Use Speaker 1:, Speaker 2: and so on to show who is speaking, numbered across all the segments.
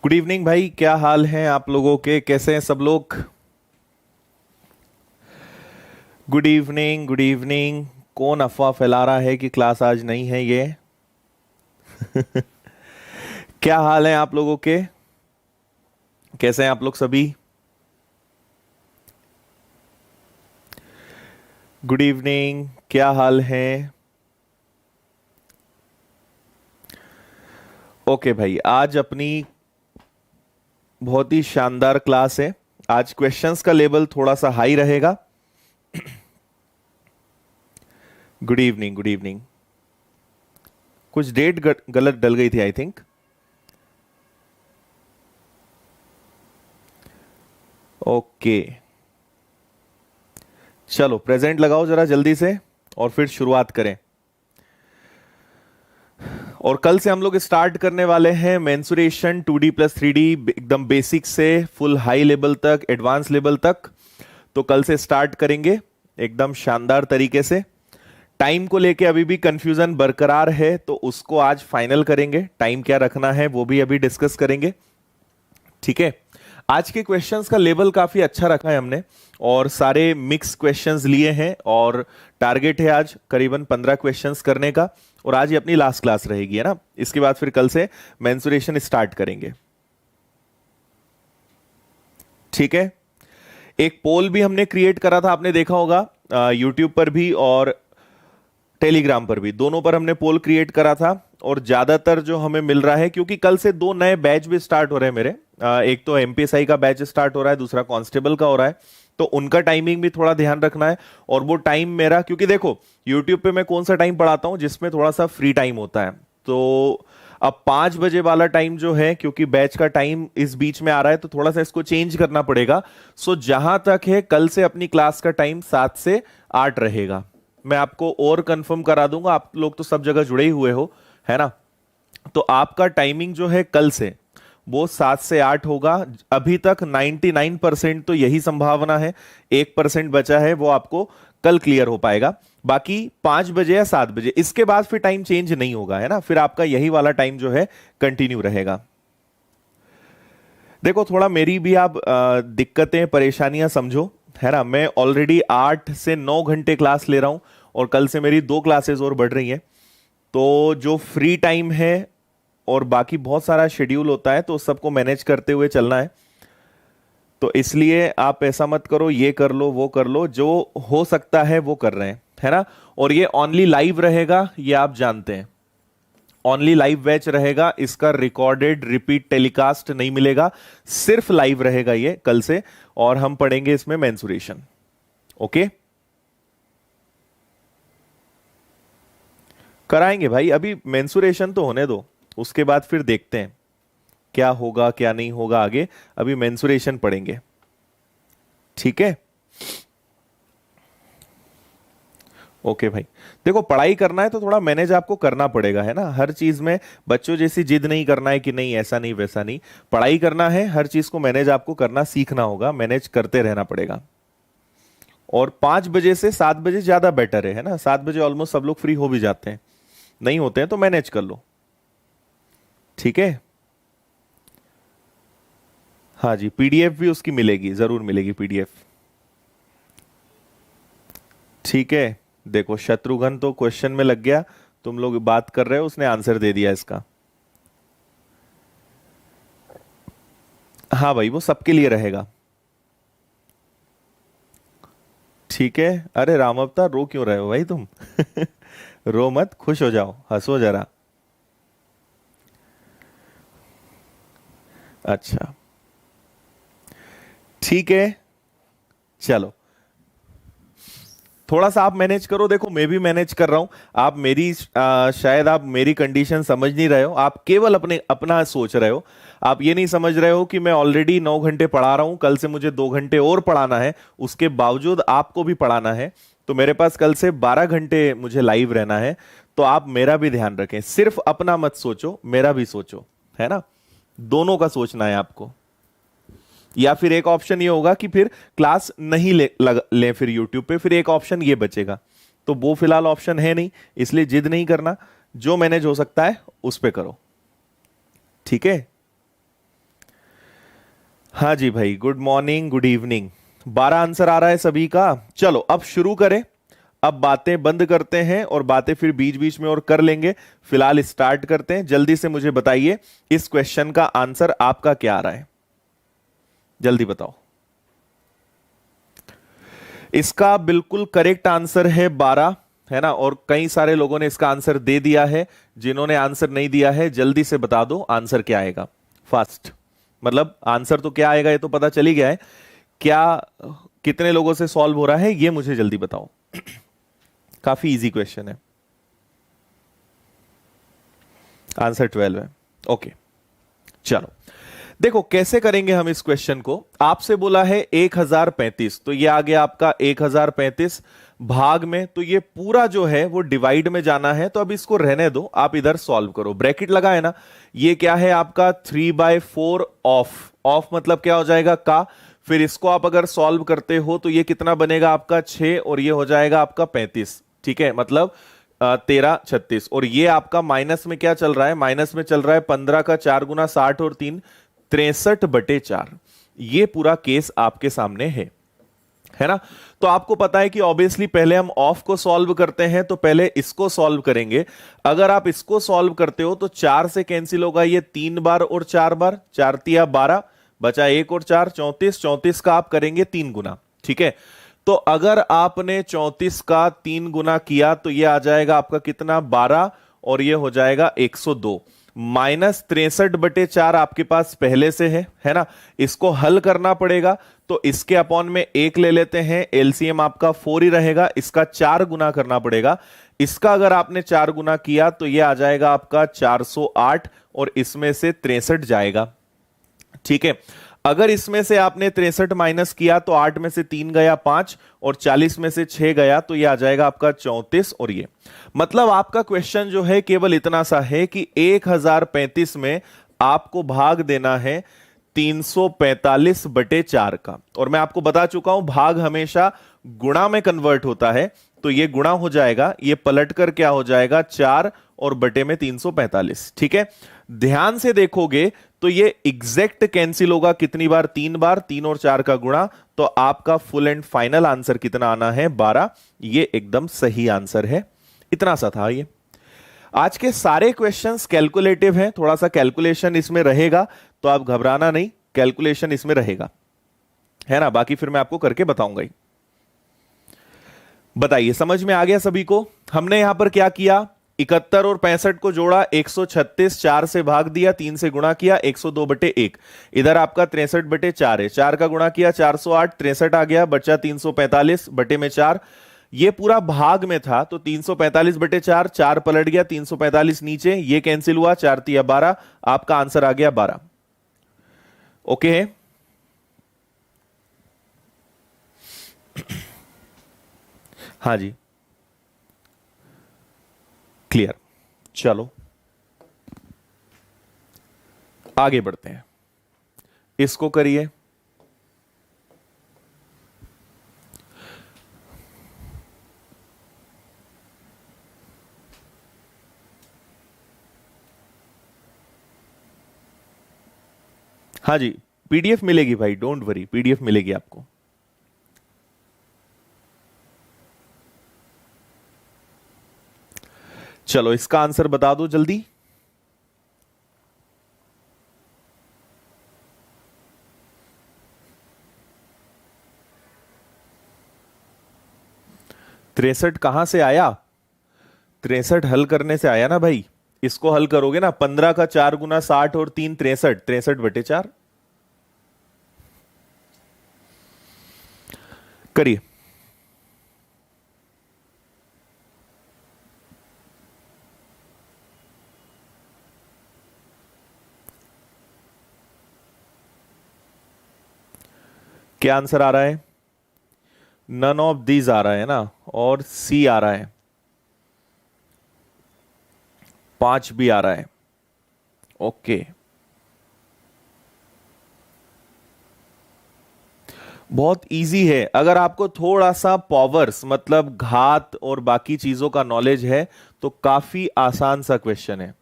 Speaker 1: Good evening भाई, क्या हाल है आप लोगों के? कैसे हैं सब लोग? Good evening, good evening. कौन अफवाह फैला रहा है कि क्लास आज नहीं है ये? क्या हाल है आप लोगों के? कैसे हैं आप लोग सभी? गुड इवनिंग, क्या हाल है? ओके भाई, आज अपनी बहुत ही शानदार क्लास है। आज क्वेश्चंस का लेवल थोड़ा सा हाई रहेगा। Good evening, good evening. कुछ डेट गलत डल गई थी आई थिंक। ओके, चलो प्रेजेंट लगाओ जरा जल्दी से और फिर शुरुआत करें। और कल से हम लोग स्टार्ट करने वाले हैं मेंसुरेशन 2D प्लस 3D, एकदम बेसिक से फुल हाई लेवल तक, एडवांस लेवल तक। तो कल से स्टार्ट करेंगे एकदम शानदार तरीके से। टाइम को लेके अभी भी कंफ्यूजन बरकरार है, तो उसको आज फाइनल करेंगे। टाइम क्या रखना है वो भी अभी डिस्कस करेंगे। ठीक है। आज के क्वेश्चंस का लेवल काफी अच्छा रखा है हमने, और सारे मिक्स क्वेश्चंस लिए हैं, और टारगेट है आज करीबन 15 क्वेश्चंस करने का। और आज ये अपनी लास्ट क्लास रहेगी, है ना। इसके बाद फिर कल से मेंसुरेशन स्टार्ट करेंगे। ठीक है। एक पोल भी हमने क्रिएट करा था, आपने देखा होगा यूट्यूब पर भी और टेलीग्राम पर भी, दोनों पर हमने पोल क्रिएट करा था। और ज्यादातर जो हमें मिल रहा है, क्योंकि कल से दो नए बैच भी स्टार्ट हो रहे हैं मेरे। एक तो एमपीएसआई का बैच स्टार्ट हो रहा है, दूसरा कांस्टेबल का हो रहा है। तो उनका टाइमिंग भी थोड़ा ध्यान रखना है। और वो टाइम मेरा, क्योंकि देखो यूट्यूब पे मैं कौन सा टाइम पढ़ाता हूं जिसमें थोड़ा सा फ्री टाइम होता है। तो अब 5 बजे वाला टाइम जो है, क्योंकि बैच का टाइम इस बीच में आ रहा है, तो थोड़ा सा इसको चेंज करना पड़ेगा। सो जहां तक है, कल से अपनी क्लास का टाइम 7 से 8 रहेगा। मैं आपको और कंफर्म करा दूंगा, आप लोग तो सब जगह जुड़े ही हुए हो, है ना। तो आपका टाइमिंग जो है कल से, वो 7 से 8 होगा। अभी तक 99% तो यही संभावना है। 1% बचा है, वो आपको कल क्लियर हो पाएगा। बाकी 5 बजे या 7 बजे, इसके बाद फिर टाइम चेंज नहीं होगा, है ना। फिर आपका यही वाला टाइम जो है कंटिन्यू रहेगा। देखो, थोड़ा मेरी भी आप दिक्कतें परेशानियां समझो, है ना। मैं ऑलरेडी 8 से 9 घंटे क्लास ले रहा हूं, और कल से मेरी 2 क्लासेस और बढ़ रही हैं। तो जो फ्री टाइम है और बाकी बहुत सारा शेड्यूल होता है, तो उस सबको मैनेज करते हुए चलना है। तो इसलिए आप ऐसा मत करो ये कर लो वो कर लो, जो हो सकता है वो कर रहे हैं, है ना। और ये ओनली लाइव रहेगा, ये आप जानते हैं। ओनली लाइव बैच रहेगा, इसका रिकॉर्डेड रिपीट टेलीकास्ट नहीं मिलेगा। सिर्फ लाइव रहेगा ये कल से, और हम पढ़ेंगे इसमें मेंसुरेशन। ओके, कराएंगे भाई। अभी मेंसुरेशन तो होने दो, उसके बाद फिर देखते हैं क्या होगा क्या नहीं होगा आगे। अभी मेंसुरेशन पढ़ेंगे, ठीक है। ओके भाई। देखो, पढ़ाई करना है तो थोड़ा मैनेज आपको करना पड़ेगा, है ना। हर चीज में बच्चों जैसी जिद नहीं करना है कि नहीं ऐसा नहीं वैसा नहीं। पढ़ाई करना है, हर चीज को मैनेज आपको करना सीखना होगा, मैनेज करते रहना पड़ेगा। और 5 बजे से 7 बजे ज्यादा बेटर है ना। 7 बजे ऑलमोस्ट सब लोग फ्री हो भी जाते हैं, नहीं होते हैं तो मैनेज कर लो, ठीक है। हाँ जी, पीडीएफ भी उसकी मिलेगी, जरूर मिलेगी पीडीएफ। ठीक है। देखो, शत्रुघ्न तो क्वेश्चन में लग गया। तुम लोग बात कर रहे हो, उसने आंसर दे दिया इसका। हाँ भाई, वो सबके लिए रहेगा। ठीक है। अरे राम अवतार, रो क्यों रहे हो भाई तुम? रो मत, खुश हो जाओ, हंसो जरा। अच्छा, ठीक है। चलो, थोड़ा सा आप मैनेज करो। देखो, मैं भी मैनेज कर रहा हूं। आप मेरी शायद आप मेरी कंडीशन समझ नहीं रहे हो, आप केवल अपने अपना सोच रहे हो। आप ये नहीं समझ रहे हो कि मैं ऑलरेडी 9 घंटे पढ़ा रहा हूं, कल से मुझे 2 घंटे और पढ़ाना है, उसके बावजूद आपको भी पढ़ाना है। तो मेरे पास कल से 12 घंटे मुझे लाइव रहना है। तो आप मेरा भी ध्यान रखें, सिर्फ अपना मत सोचो, मेरा भी सोचो, है ना। दोनों का सोचना है आपको। या फिर एक ऑप्शन ये होगा कि फिर क्लास नहीं ले फिर यूट्यूब पे, फिर एक ऑप्शन ये बचेगा। तो वो फिलहाल ऑप्शन है नहीं, इसलिए जिद नहीं करना। जो मैनेज हो सकता है उस पे करो, ठीक है। हाँ जी भाई, good morning, good evening. 12 answer आ रहा है सभी का। चलो अब शुरू करें। अब बातें बंद करते हैं और बातें फिर बीच बीच में और कर लेंगे। फिलहाल स्टार्ट करते हैं। जल्दी से मुझे बताइए इस क्वेश्चन का आंसर आपका क्या आ रहा है, जल्दी बताओ। इसका बिल्कुल करेक्ट आंसर है 12, है ना। और कई सारे लोगों ने इसका आंसर दे दिया है। जिन्होंने आंसर नहीं दिया है जल्दी से बता दो आंसर क्या आएगा, फास्ट। मतलब आंसर तो क्या आएगा ये तो पता चल ही गया है, क्या कितने लोगों से सॉल्व हो रहा है ये मुझे जल्दी बताओ। काफी इजी क्वेश्चन है। आंसर 12 है। ओके, चलो देखो कैसे करेंगे हम इस क्वेश्चन को। आपसे बोला है 1035, तो ये आ गया आपका 1035 भाग में, तो ये पूरा जो है वो डिवाइड में जाना है। तो अब इसको रहने दो, आप इधर सॉल्व करो। ब्रैकेट लगा है ना, ये क्या है आपका 3/4 ऑफ। ऑफ मतलब क्या हो जाएगा का। फिर इसको आप अगर सॉल्व करते हो तो ये कितना बनेगा आपका 6, और ये हो जाएगा आपका 35। ठीक है, मतलब 13 36। और ये आपका माइनस में क्या चल रहा है, माइनस में चल रहा है 15 का 4 गुना 60 और 3 63/4। ये पूरा केस आपके सामने है ना। तो आपको पता है कि ऑब्वियसली पहले हम ऑफ को सॉल्व करते हैं, तो पहले इसको सॉल्व करेंगे। अगर आप इसको सॉल्व करते हो तो 4 से कैंसिल होगा ये 3 बार और 4 बार, 4 तिया 12, बचा 1 और 4 34। 34 का आप करेंगे 3 गुना। ठीक है, तो अगर आपने 34 का 3 गुना किया तो ये आ जाएगा आपका कितना 12, और ये हो जाएगा 102। माइनस 63/4 आपके पास पहले से है ना। इसको हल करना पड़ेगा, तो इसके अपॉन में 1 ले लेते हैं। एलसीएम आपका 4 ही रहेगा, इसका 4 गुना करना पड़ेगा। इसका अगर आपने 4 गुना किया तो ये आ जाएगा आपका 408, और इसमें से 63 जाएगा। ठीक है, अगर इसमें से आपने 63 माइनस किया तो 8 में से 3 गया 5, और 40 में से 6 गया तो ये आ जाएगा आपका 34। और ये मतलब आपका क्वेश्चन जो है केवल इतना सा है कि 1035 में आपको भाग देना है 345/4 का। और मैं आपको बता चुका हूं भाग हमेशा गुणा में कन्वर्ट होता है, तो ये गुणा हो जाएगा, ये पलटकर क्या हो जाएगा 4 और बटे में 345। ठीक है, ध्यान से देखोगे तो ये एग्जैक्ट कैंसिल होगा कितनी बार, 3 बार। 3 और 4 का गुणा, तो आपका फुल एंड फाइनल आंसर कितना आना है 12। ये एकदम सही आंसर है। इतना सा था ये। आज के सारे क्वेश्चंस कैलकुलेटिव हैं, थोड़ा सा कैलकुलेशन इसमें रहेगा, तो आप घबराना नहीं, कैलकुलेशन इसमें रहेगा, है ना। बाकी फिर मैं आपको करके बताऊंगा ही। बताइए समझ में आ गया सभी को। हमने यहां पर क्या किया, 71 और 65 को जोड़ा, 136, 4 से भाग दिया, 3 से गुणा किया, 102/1। इधर आपका 63/4 है, 4 का गुणा किया 408, 63 आ गया, बचा 345 बटे में 4। ये पूरा भाग में था, तो 345/4, 4 पलट गया, 345 नीचे, ये कैंसिल हुआ, 4 तिया 12, आपका आंसर आ गया 12। ओके है, हाँ जी क्लियर। चलो आगे बढ़ते हैं, इसको करिए। हाँ जी, पीडीएफ मिलेगी भाई, डोंट वरी, पीडीएफ मिलेगी आपको। चलो इसका आंसर बता दो जल्दी। तिरसठ कहां से आया, 63 हल करने से आया ना भाई। इसको हल करोगे ना, 15 का 4 गुना 60 और 3 63, 63/4 करिए। क्या आंसर आ रहा है, नन ऑफ दीज आ रहा है ना, और सी आ रहा है, 5 भी आ रहा है। ओके, बहुत इजी है। अगर आपको थोड़ा सा पावर्स मतलब घात और बाकी चीजों का नॉलेज है तो काफी आसान सा क्वेश्चन है।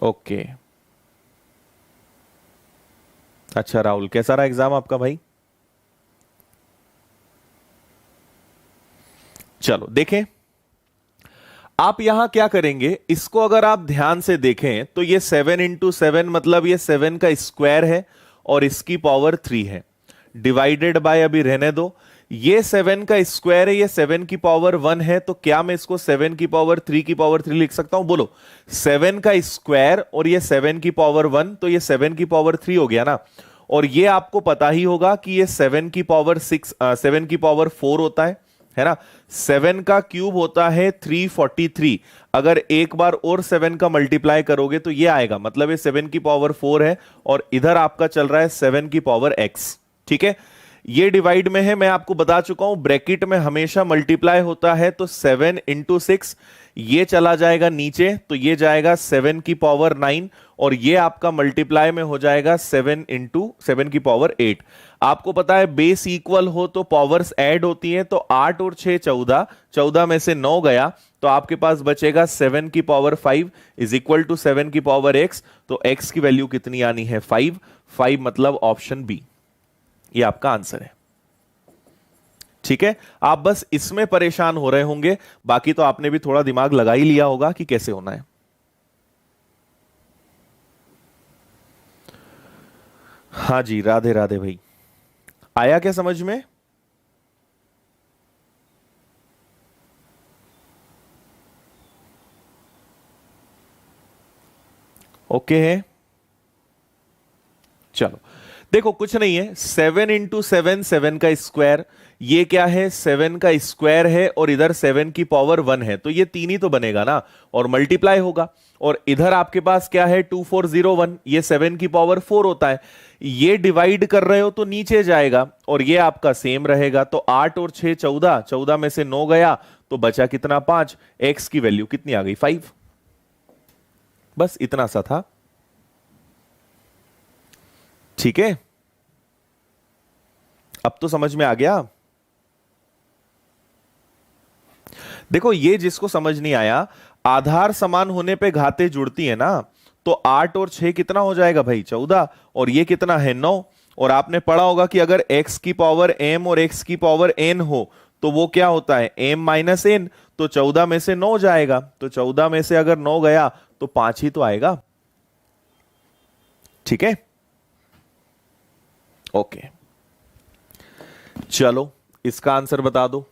Speaker 1: ओके। अच्छा राहुल, कैसा रहा एग्जाम आपका भाई? चलो देखें, आप यहां क्या करेंगे, इसको अगर आप ध्यान से देखें तो ये 7 into 7 मतलब ये 7 का स्क्वायर है और इसकी पावर 3 है। डिवाइडेड बाय, अभी रहने दो, ये 7 का स्क्वायर है, ये 7 की पावर 1 है, तो क्या मैं इसको 7 की पावर 3 की पावर 3 लिख सकता हूं? बोलो। 7 का स्क्वायर और ये 7 की पावर 1, तो ये 7 की पावर 3 हो गया ना। और ये आपको पता ही होगा कि ये 7 की पावर 6, 7 की पावर 4 होता है ना। 7 का क्यूब होता है 343। अगर एक बार और 7 का मल्टीप्लाई करोगे तो ये आएगा, मतलब ये 7 की पावर 4 है और इधर आपका चल रहा है 7 की पावर x। ठीक है, ये डिवाइड में है, मैं आपको बता चुका हूं ब्रैकेट में हमेशा मल्टीप्लाई होता है, तो 7 into 6 ये चला जाएगा नीचे, तो ये जाएगा 7 की पावर 9 और ये आपका मल्टीप्लाई में हो जाएगा 7 की पावर 8। आपको पता है बेस इक्वल हो तो पावर्स ऐड होती हैं, तो 8 और 6 14, 14 में से 9 गया तो आपके पास बचेगा 7 की पावर 5 इज इक्वल टू 7 की पावर x। तो x की वैल्यू कितनी आनी है? 5। 5 मतलब ऑप्शन बी, ये आपका आंसर है। ठीक है, आप बस इसमें परेशान हो रहे होंगे, बाकी तो आपने भी थोड़ा दिमाग लगा ही लिया होगा कि कैसे होना है। हाँ जी, राधे राधे भाई, आया क्या समझ में? ओके है। चलो देखो, कुछ नहीं है, 7 into 7, 7 का स्क्वायर, ये क्या है? 7 का स्क्वायर है और इधर 7 की पावर 1 है, तो ये तीन ही तो बनेगा ना, और मल्टीप्लाई होगा। और इधर आपके पास क्या है? 2401, ये 7 की पावर 4 होता है। ये डिवाइड कर रहे हो तो नीचे जाएगा और ये आपका सेम रहेगा, तो 8 और 6 14, 14 में से 9 गया तो बचा कितना? 5। एक्स की वैल्यू कितनी आ गई? 5। बस इतना सा था। ठीक है, अब तो समझ में आ गया। देखो, ये जिसको समझ नहीं आया, आधार समान होने पे घातें जुड़ती है ना, तो 8 और 6 कितना हो जाएगा भाई? 14। और ये कितना है? 9। और आपने पढ़ा होगा कि अगर x की पावर m और x की पावर n हो तो वो क्या होता है? m minus n। तो 14 में से 9 जाएगा, तो 14 में से अगर 9 गया तो 5 ही तो आएगा। ठीक है, ओके। चलो इसका आंसर बता दो।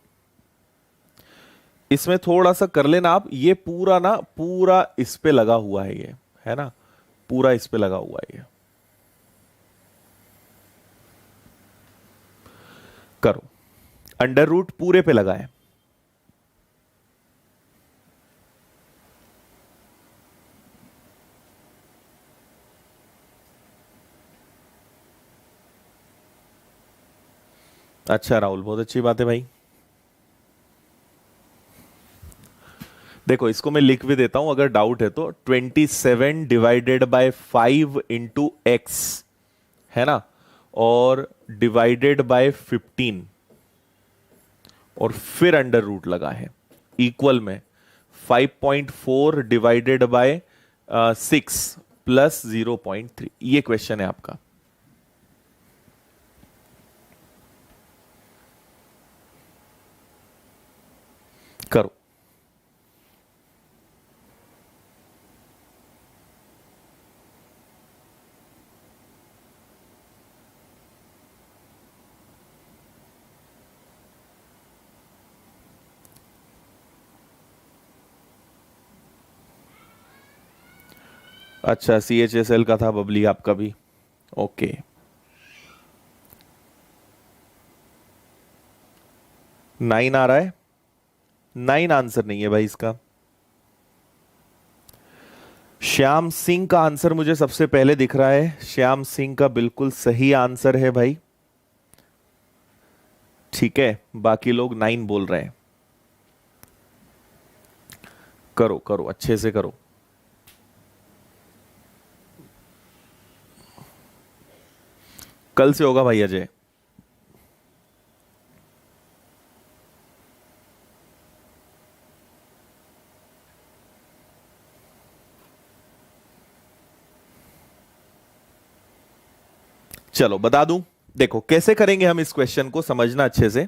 Speaker 1: इसमें थोड़ा सा कर लेना आप, ये पूरा ना पूरा इस पे लगा हुआ है, ये है ना, पूरा इस पे लगा हुआ है ये। करो, अंडर रूट पूरे पे लगा है। अच्छा राहुल, बहुत अच्छी बात है भाई। देखो, इसको मैं लिख भी देता हूं अगर डाउट है तो। 27 डिवाइडेड बाय 5 into x, है ना, और डिवाइडेड बाय 15 और फिर अंडर रूट लगा है, इक्वल में 5.4 डिवाइडेड बाय 6 प्लस 0.3। ये क्वेश्चन है आपका। करो। अच्छा, CHSL का था बबली आपका भी। ओके, 9 आ रहा है। 9 आंसर नहीं है भाई इसका। श्याम सिंह का आंसर मुझे सबसे पहले दिख रहा है, श्याम सिंह का बिल्कुल सही आंसर है भाई। ठीक है, बाकी लोग 9 बोल रहे हैं। करो करो, अच्छे से करो। कल से होगा भाई अजय। चलो बता दूं, देखो कैसे करेंगे हम इस क्वेश्चन को, समझना अच्छे से।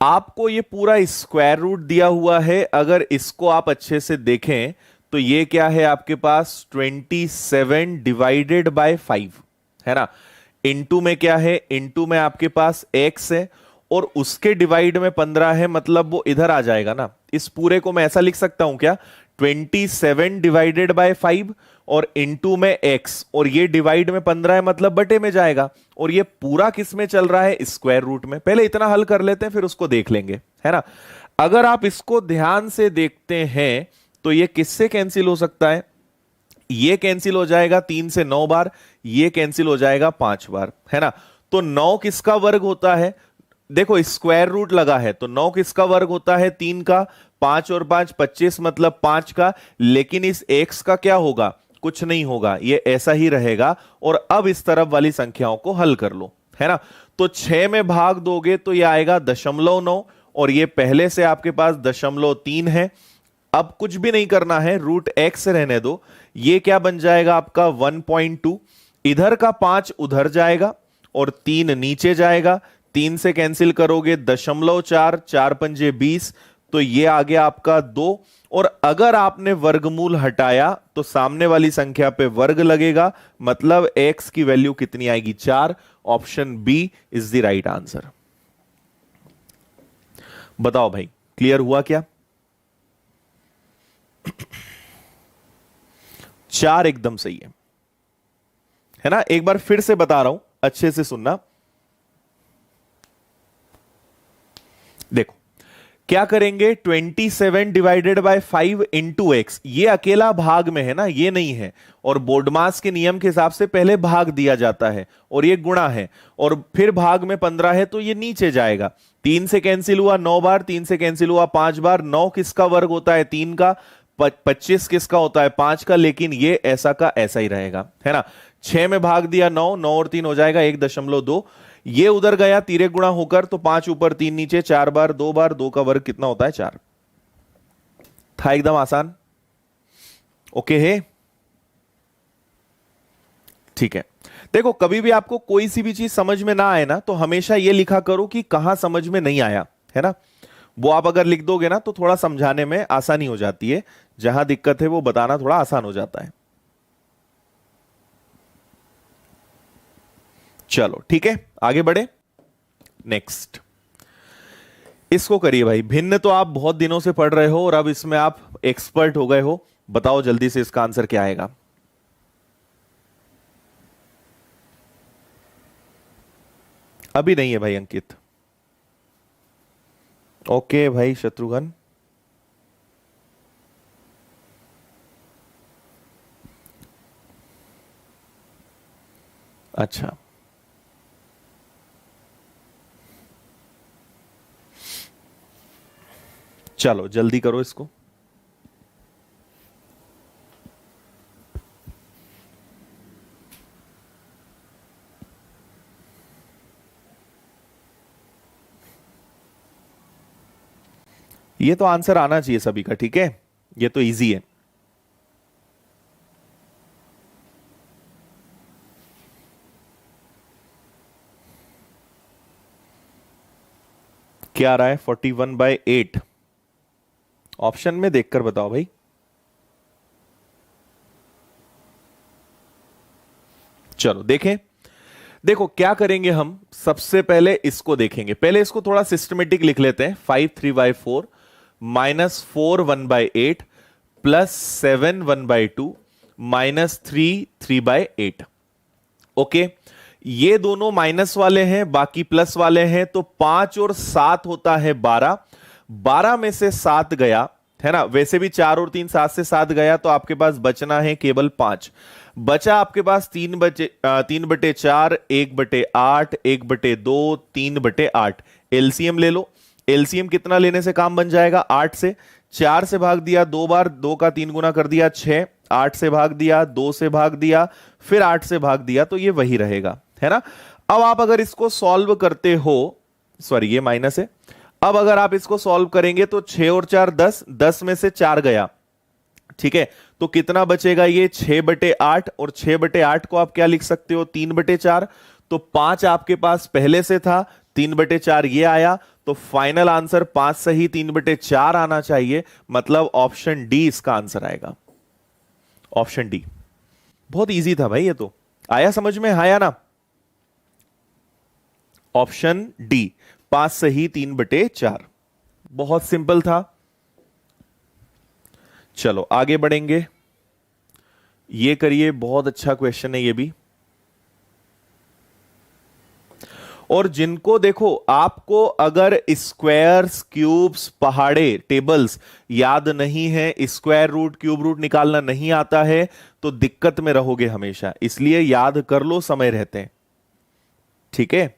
Speaker 1: आपको ये पूरा स्क्वायर रूट दिया हुआ है, अगर इसको आप अच्छे से देखें तो ये क्या है आपके पास 27 डिवाइडेड बाय 5 है ना। इनटू में क्या है, इनटू में आपके पास x है और उसके डिवाइड में 15 है, मतलब वो इधर आ जाएगा ना। इस पूरे को मैं ऐसा लिख सकता हूं क्या, 27 डिवाइडेड बाय 5 और इनटू में x और ये डिवाइड में 15 है, मतलब बटे में जाएगा। और ये पूरा किस में चल रहा है, स्क्वायर रूट में। पहले इतना हल कर लेते हैं फिर उसको देख लेंगे, है ना। अगर आप इसको ध्यान से देखते हैं तो ये किससे कैंसिल हो सकता है, ये कैंसिल हो जाएगा 3 से 9 बार, ये कैंसिल हो जाएगा 5 बार, है ना। तो 9 किसका वर्ग होता है, देखो स्क्वायर रूट लगा है तो 9 किसका वर्ग होता है, 3 का। 5 और 5 25, मतलब 5 का। लेकिन इस x का क्या होगा, कुछ नहीं होगा, ये ऐसा ही रहेगा। और अब इस तरफ वाली संख्याओं को हल कर लो, है ना। तो 6 में भाग दोगे तो ये आएगा 0.9 और ये पहले से आपके पास 0.3 है। अब कुछ भी नहीं करना है, रूट x रहने दो। ये क्या बन जाएगा आपका 1.2, इधर का 5 उधर जाएगा और 3 नीचे जाएगा। 3 से कैंसिल करोगे 0.4, 4 पंजे 20, तो ये आ गया आपका 2। और अगर आपने वर्गमूल हटाया तो सामने वाली संख्या पे वर्ग लगेगा, मतलब x की वैल्यू कितनी आएगी, 4। Option B is the right answer. बताओ भाई, क्लियर हुआ क्या? 4 एकदम सही है ना। एक बार फिर से बता रहा हूं, अच्छे से सुनना। देखो क्या करेंगे, 27 डिवाइडेड बाय 5 इंटू एक्स, ये अकेला भाग में है ना, ये नहीं है। और बोर्डमास के नियम के हिसाब से पहले भाग दिया जाता है और ये गुणा है, और फिर भाग में 15 है तो ये नीचे जाएगा। 3 से कैंसिल हुआ 9 बार, 3 से कैंसिल हुआ 5 बार। 9 किसका वर्ग होता है, 3 का। 25 किसका होता है, 5 का। लेकिन ये ऐसा का ऐसा ही रहेगा, है ना। 6 में भाग दिया 9, 9 और 3 हो जाएगा 1.2। ये उधर गया तिरे गुणा होकर, तो 5 ऊपर 3 नीचे, 4 बार 2 बार, 2 का वर्ग कितना होता है, 4। था एकदम आसान। ओके है, ठीक है। देखो कभी भी आपको कोई सी भी चीज समझ में ना आए ना, तो हमेशा ये लिखा करो कि कहां समझ में नहीं आया, है ना। वो आप अगर लिख दोगे ना तो थोड़ा समझाने में आसानी हो जाती है। जहां दिक्कत है वो बताना थोड़ा आसान हो जाता है। चलो ठीक है, आगे बढ़े। नेक्स्ट इसको करिए भाई। भिन्न तो आप बहुत दिनों से पढ़ रहे हो और अब इसमें आप एक्सपर्ट हो गए हो। बताओ जल्दी से इसका आंसर क्या आएगा। अभी नहीं है भाई अंकित। ओके भाई शत्रुघ्न। अच्छा चलो जल्दी करो इसको। ये तो आंसर आना चाहिए सभी का, ठीक है। ये तो इजी है। क्या आ रहा है, 41/8। ऑप्शन में देखकर बताओ भाई। चलो देखें। देखो क्या करेंगे हम, सबसे पहले इसको देखेंगे। पहले इसको थोड़ा सिस्टमेटिक लिख लेते हैं। 5 3/4 -4 1/8 +7 1/2 -3 3/8। ओके, ये दोनों माइनस वाले हैं, बाकी प्लस वाले हैं, तो 5 और 7 होता है 12। 12 में से 7 गया, है ना। वैसे भी 4 और 3 7 से 7 गया, तो आपके पास बचना है केवल 5। बचा आपके पास 3/4, 1/8, 1/2, 3/8। एलसीएम ले लो। एलसीएम कितना लेने से काम बन जाएगा, 8 से। 4 से भाग दिया 2 बार, 2 का 3 गुना कर दिया 6। 8 से भाग दिया, 2 से भाग दिया, फिर 8 से भाग दिया, तो ये वही रहेगा, है ना। अब आप अगर इसको सॉल्व करते हो, सॉरी ये माइनस है। अब अगर आप इसको सॉल्व करेंगे तो 6 और 4 10, 10 में से 4 गया, ठीक है। तो कितना बचेगा, ये 6/8, और 6/8 को आप क्या लिख सकते हो, 3/4। तो 5 आपके पास पहले से था, 3/4 ये आया, तो फाइनल आंसर 5 सही 3/4 आना चाहिए, मतलब ऑप्शन डी इसका आंसर आएगा। Option D. बहुत इजी था भाई ये तो, आया समझ में, आया ना? ऑप्शन डी 5 सही 3/4, बहुत सिंपल था। चलो आगे बढ़ेंगे, ये करिए, बहुत अच्छा क्वेश्चन है ये भी। और जिनको देखो, आपको अगर स्क्वायर्स, क्यूब्स, पहाड़े, टेबल्स याद नहीं है, स्क्वायर रूट, क्यूब रूट निकालना नहीं आता है, तो दिक्कत में रहोगे हमेशा, इसलिए याद कर लो समय रहते हैं, ठीक है?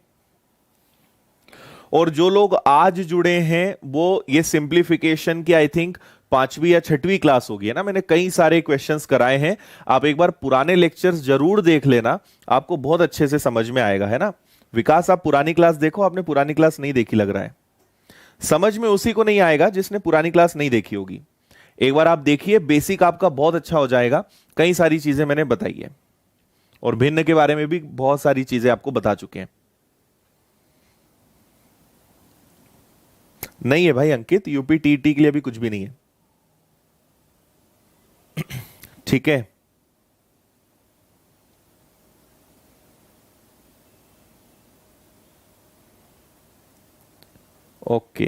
Speaker 1: और जो लोग आज जुड़े हैं वो ये सिंप्लीफिकेशन की आई थिंक 5वीं या 6वीं क्लास होगी, है ना? मैंने कई सारे क्वेश्चंस कराए हैं, आप एक बार पुराने लेक्चर्स जरूर देख लेना, आपको बहुत अच्छे से समझ में आएगा, है ना? विकास, आप पुरानी क्लास देखो, आपने पुरानी क्लास नहीं देखी लग रहा है। समझ में उसी को नहीं आएगा जिसने पुरानी क्लास नहीं देखी होगी। एक बार आप देखिए, बेसिक आपका बहुत अच्छा हो जाएगा, कई सारी चीजें मैंने बताई है, और भिन्न के बारे में भी बहुत सारी चीजें आपको बता चुके हैं। नहीं है भाई अंकित, यूपी टीटी के लिए भी कुछ भी नहीं है, ठीक है? ओके,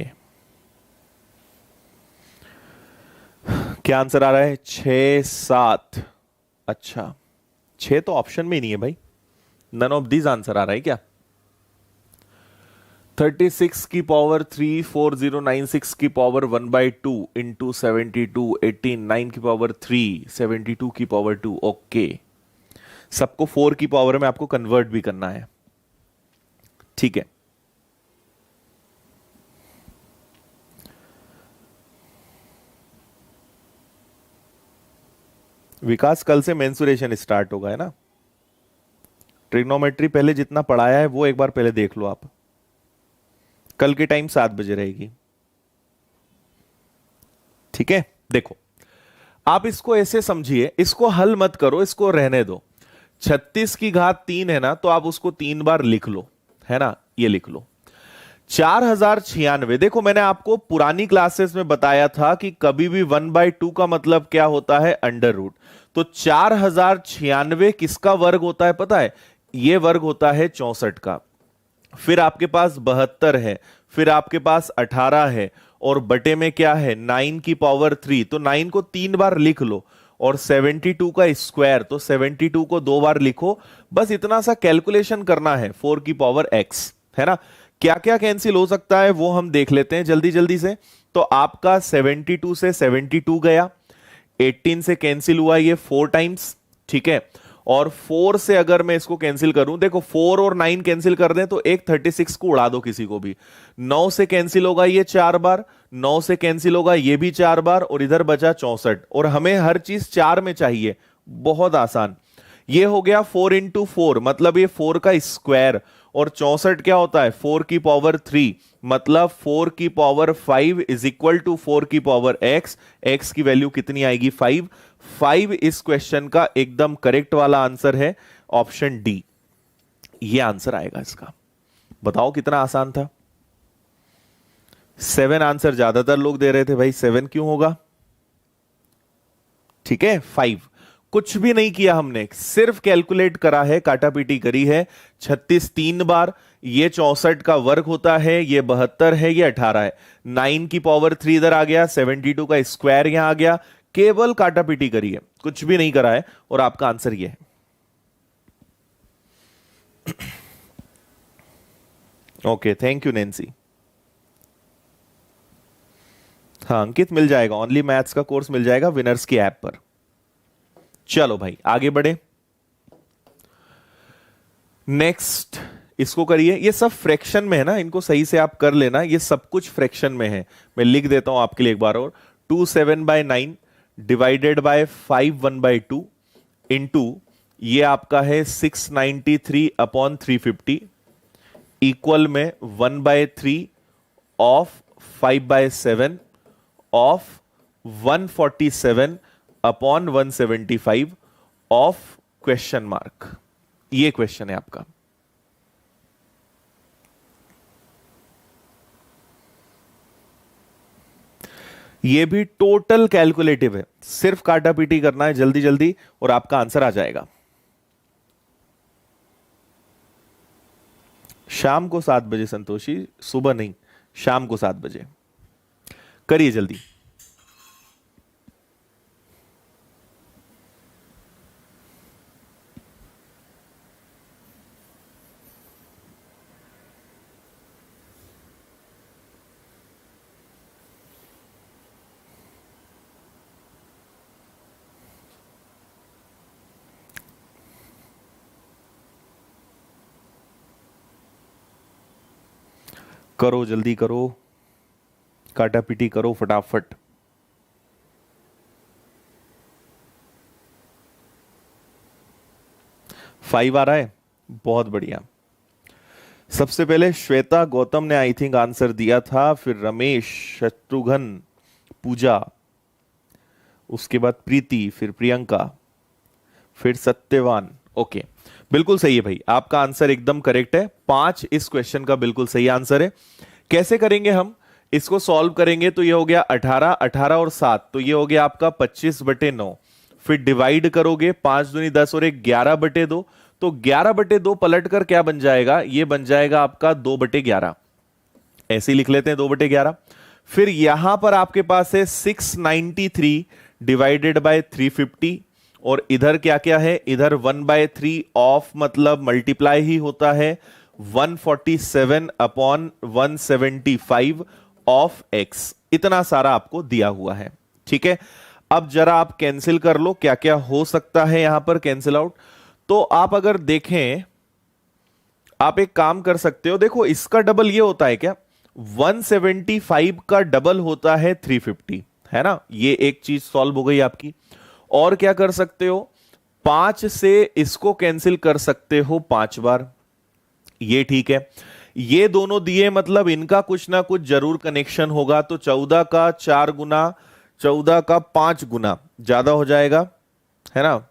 Speaker 1: क्या आंसर आ रहा है? 6, 7। अच्छा, 6 तो ऑप्शन में ही नहीं है भाई, नन ऑफ दीज आंसर आ रहा है क्या? 36 की पावर 3, 4096 की पावर 1/2 इंटू 72, 89 की पावर 3, 72 की पावर 2। ओके, सबको 4 की पावर में आपको कन्वर्ट भी करना है, ठीक है? विकास, कल से मेंसुरेशन स्टार्ट होगा, है ना? ट्रिग्नोमेट्री पहले जितना पढ़ाया है वो एक बार पहले देख लो आप, कल के टाइम 7 बजे रहेगी, ठीक है? देखो, आप इसको ऐसे समझिए, इसको हल मत करो, इसको रहने दो। 36 की घात 3 है ना, तो आप उसको 3 बार लिख लो, है ना? ये लिख लो। 4096, देखो मैंने आपको पुरानी क्लासेस में बताया था कि कभी भी 1/2 का मतलब क्या होता है? Under root. तो 4096 किसका वर्ग होता है पता है? ये वर्ग होता है 64 का। फिर आपके पास 72 है, फिर आपके पास 18 है, और बटे में क्या है? 9 की पावर 3, तो 9 को 3 बार लिख लो, और 72 का स्क्वायर, तो 72 को 2 बार लिखो। बस इतना सा कैलकुलेशन करना है, 4 की पावर x, है ना? क्या क्या कैंसिल हो सकता है वो हम देख लेते हैं जल्दी जल्दी से। तो आपका 72 से 72 गया, 18 से कैंसिल हुआ ये 4 टाइम्स, ठीक है? और 4 से अगर मैं इसको कैंसिल करूं, देखो 4 और 9 कैंसिल कर दें तो एक 36 को उड़ा दो किसी को भी। 9 से कैंसिल होगा ये 4 बार, 9 से कैंसिल होगा ये भी 4 बार, और इधर बचा 64, और हमें हर चीज 4 में चाहिए। बहुत आसान, ये हो गया 4 इंटू 4, मतलब ये 4 का स्क्वायर, और 64 क्या होता है? 4 की पावर 3, मतलब 4 की पावर 5 इज इक्वल टू 4 की पावर x। x की वैल्यू कितनी आएगी? 5। 5 इस क्वेश्चन का एकदम करेक्ट वाला आंसर है, ऑप्शन डी, ये आंसर आएगा इसका। बताओ कितना आसान था। 7 आंसर ज्यादातर लोग दे रहे थे भाई, 7 क्यों होगा? ठीक है, 5 कुछ भी नहीं किया हमने, सिर्फ कैलकुलेट करा है, काटा पीटी करी है। 36 3 बार, ये 64 का वर्ग होता है, ये 72 है, ये 18 है। 9 की पावर 3 इधर आ गया, 72 का स्क्वायर यहां आ गया, केवल काटा पीटी करी है, कुछ भी नहीं करा है, और आपका आंसर ये है। Okay, thank you Nancy. हाँ अंकित, मिल जाएगा, ओनली मैथ्स का कोर्स मिल जाएगा विनर्स की ऐप पर। चलो भाई आगे बढ़े, नेक्स्ट इसको करिए। ये सब फ्रैक्शन में है ना, इनको सही से आप कर लेना, ये सब कुछ फ्रैक्शन में है। मैं लिख देता हूं आपके लिए एक बार और, 2 7/9 डिवाइडेड बाय 5 1/2 इंटू ये आपका है 693/350 इक्वल में 1/3 of 5/7 of 147/175 of question mark. ये क्वेश्चन है आपका। ये भी टोटल कैलकुलेटिव है, सिर्फ काटा पीटी करना है जल्दी जल्दी और आपका आंसर आ जाएगा। शाम को 7 बजे संतोषी, सुबह नहीं, शाम को 7 बजे। करिए जल्दी। करो जल्दी करो, काटा पीटी करो फटाफट। 5 आ रहा है, बहुत बढ़िया। सबसे पहले श्वेता गौतम ने आई थिंक आंसर दिया था, फिर रमेश, शत्रुघ्न, पूजा, उसके बाद प्रीति, फिर प्रियंका, फिर सत्यवान। ओके, बिल्कुल सही है भाई, आपका आंसर एकदम करेक्ट है। 5 इस क्वेश्चन का बिल्कुल सही आंसर है। कैसे करेंगे हम इसको सॉल्व करेंगे? तो ये हो गया 18, 18 और 7, तो ये हो गया आपका 25/9। फिर डिवाइड करोगे, 5 दूनी 10 और 1 11/2, तो 11/2 पलट कर क्या बन जाएगा? ये बन जाएगा आपका 2/11। ऐसे ही लिख लेते हैं 2/11। फिर यहां पर आपके पास है 693 डिवाइडेड बाय 350, और इधर क्या क्या है? इधर 1/3 ऑफ मतलब मल्टीप्लाई ही होता है 147/175 ऑफ x। इतना सारा आपको दिया हुआ है, ठीक है। अब जरा आप कैंसिल कर लो, क्या क्या हो सकता है यहां पर कैंसिल आउट। तो आप अगर देखें, आप एक काम कर सकते हो, देखो इसका डबल ये होता है क्या? 175 का डबल होता है 350, है ना। ये एक चीज सॉल्व हो गई आपकी। और क्या कर सकते हो? 5 से इसको कैंसिल कर सकते हो 5 बार, ये ठीक है। ये दोनों दिए मतलब इनका कुछ ना कुछ जरूर कनेक्शन होगा, तो 14 का 4 गुना, 14 का 5 गुना ज्यादा हो जाएगा, है ना।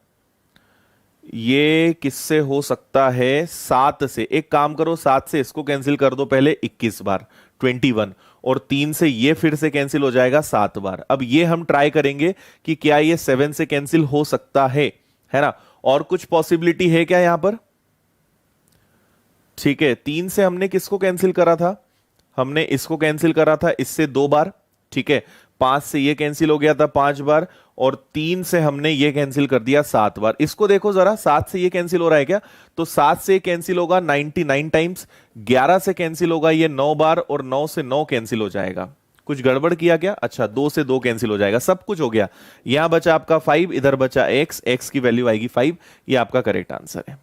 Speaker 1: ये किससे हो सकता है? 7 से। एक काम करो, 7 से इसको कैंसिल कर दो पहले 21 बार, 21, और 3 से ये फिर से कैंसिल हो जाएगा 7 बार। अब ये हम ट्राई करेंगे कि क्या ये 7 से कैंसिल हो सकता है ना। और कुछ पॉसिबिलिटी है क्या यहां पर? ठीक है, 3 से हमने किसको कैंसिल करा था? हमने इसको कैंसिल करा था इससे 2 बार, ठीक है। 5 से ये कैंसिल हो गया था 5 बार, और 3 से हमने ये कैंसिल कर दिया 7 बार। इसको देखो जरा, 7 से ये कैंसिल हो रहा है क्या? तो 7 से कैंसिल होगा 99 टाइम्स, 11 से कैंसिल होगा ये 9 बार, और 9 से 9 कैंसिल हो जाएगा। कुछ गड़बड़ किया क्या? अच्छा, 2 से 2 कैंसिल हो जाएगा, सब कुछ हो गया। यहां बचा आपका 5, इधर बचा x की वैल्यू आएगी 5। ये आपका करेक्ट आंसर है,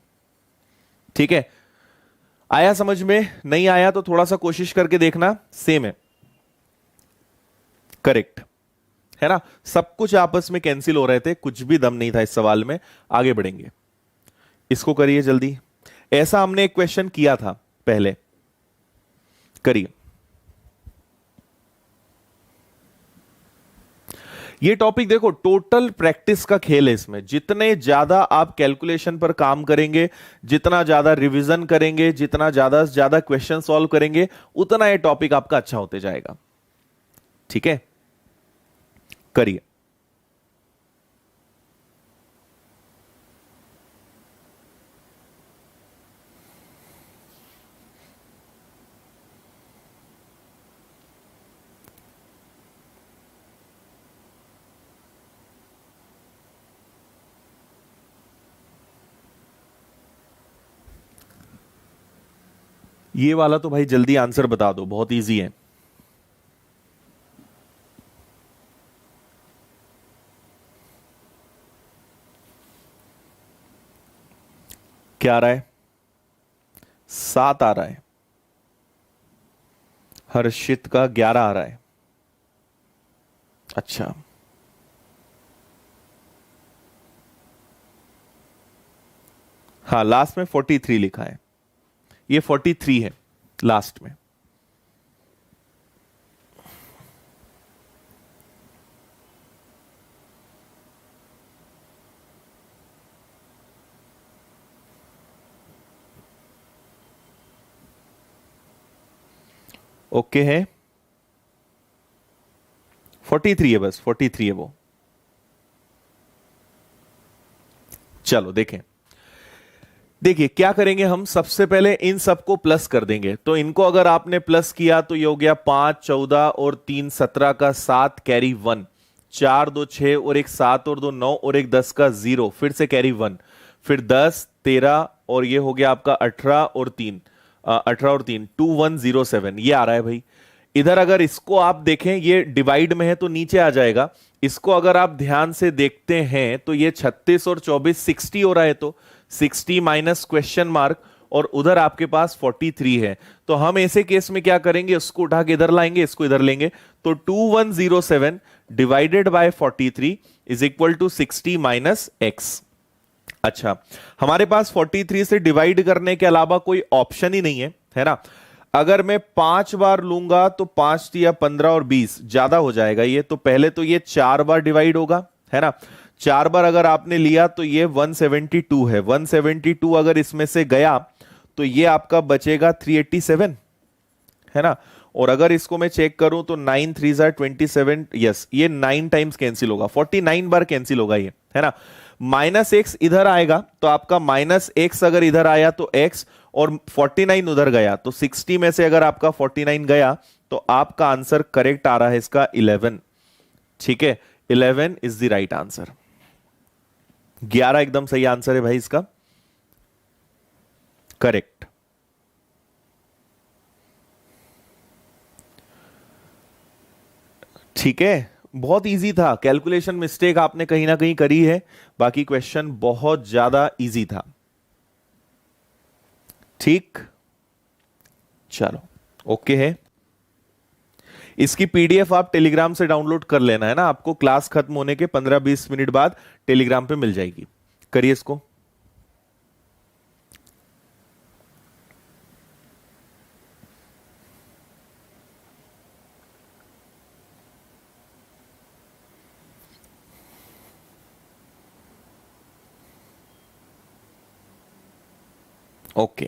Speaker 1: ठीक है। आया समझ में? नहीं आया तो थोड़ा सा कोशिश करके देखना, सेम है, करेक्ट है ना। सब कुछ आपस में कैंसिल हो रहे थे, कुछ भी दम नहीं था इस सवाल में। आगे बढ़ेंगे, इसको करिए जल्दी। ऐसा हमने एक क्वेश्चन किया था पहले, करिए। ये टॉपिक देखो, टोटल प्रैक्टिस का खेल है। इसमें जितने ज्यादा आप कैलकुलेशन पर काम करेंगे, जितना ज्यादा रिवीजन करेंगे, जितना ज्यादा से ज्यादा क्वेश्चन सॉल्व करेंगे, उतना ये टॉपिक आपका अच्छा होते जाएगा, ठीक है। करिए। ये वाला तो भाई जल्दी आंसर बता दो, बहुत इजी है। क्या आ रहा है? 7 आ रहा है। हर्षित का 11 आ रहा है। अच्छा, हाँ, लास्ट में 43 लिखा है, ये 43 है लास्ट में। ओके है, 43 है, बस 43 है वो। चलो देखें, देखिए क्या करेंगे हम, सबसे पहले इन सबको प्लस कर देंगे। तो इनको अगर आपने प्लस किया तो ये हो गया 5 14 और 3 17 का 7 कैरी 1, 4 2 6 और एक 7 और 2 9 और एक 10 का 0, फिर से कैरी 1, फिर 10 13 और ये हो गया आपका 18 और 3 18 और 3 2107, ये आ रहा है भाई। इधर अगर इसको आप देखें, ये डिवाइड में है तो नीचे आ जाएगा। इसको अगर आप ध्यान से देखते हैं तो ये 36 और 24 60 हो रहा है, तो 60 माइनस क्वेश्चन मार्क और उधर आपके पास 43 है। तो हम ऐसे केस में क्या करेंगे, उसको उठा के इधर लाएंगे, इसको इधर लेंगे। तो 2107 divided by 43 is equal to 60 minus X. अच्छा, हमारे पास 43 से डिवाइड करने के अलावा कोई ऑप्शन ही नहीं है ना। अगर मैं 5 बार लूंगा तो 5 या 15 और 20 ज्यादा हो जाएगा ये, तो पहले तो ये 4 बार डिवाइड होगा, है ना। 4 बार अगर आपने लिया तो ये 172 है, 172 अगर इसमें से गया तो ये आपका बचेगा 387, है ना। और अगर इसको मैं चेक करूं तो 9 3 27, यस, ये 9 टाइम्स कैंसिल होगा, 49 बार कैंसिल होगा ये, है ना। माइनस एक्स इधर आएगा तो आपका माइनस एक्स अगर इधर आया तो एक्स, और 49 उधर गया तो 60 में से अगर आपका 49 गया तो आपका आंसर करेक्ट आ रहा है इसका 11। ठीक है, 11 इज द राइट आंसर। 11 एकदम सही आंसर है भाई इसका, करेक्ट। ठीक है, बहुत इजी था, कैलकुलेशन मिस्टेक आपने कहीं ना कहीं करी है, बाकी क्वेश्चन बहुत ज्यादा इजी था। ठीक, चलो ओके है। इसकी पीडीएफ आप टेलीग्राम से डाउनलोड कर लेना, है ना। आपको क्लास खत्म होने के 15-20 मिनट बाद टेलीग्राम पे मिल जाएगी। करिए इसको। ओके,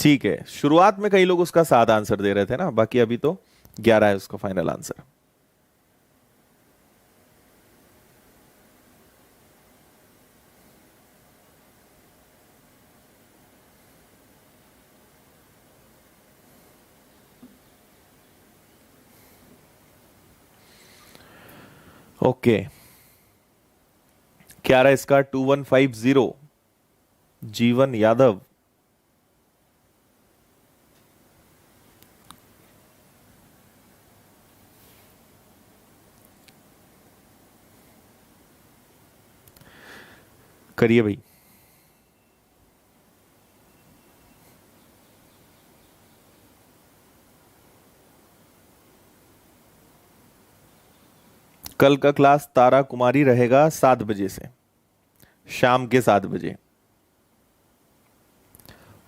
Speaker 1: ठीक है। शुरुआत में कई लोग उसका 7 आंसर दे रहे थे ना, बाकी अभी तो 11 है उसका फाइनल आंसर। ओके, क्या रहा इसका 2150, जीवन यादव। करिए भाई। कल का क्लास तारा कुमारी रहेगा 7 बजे से, शाम के 7 बजे।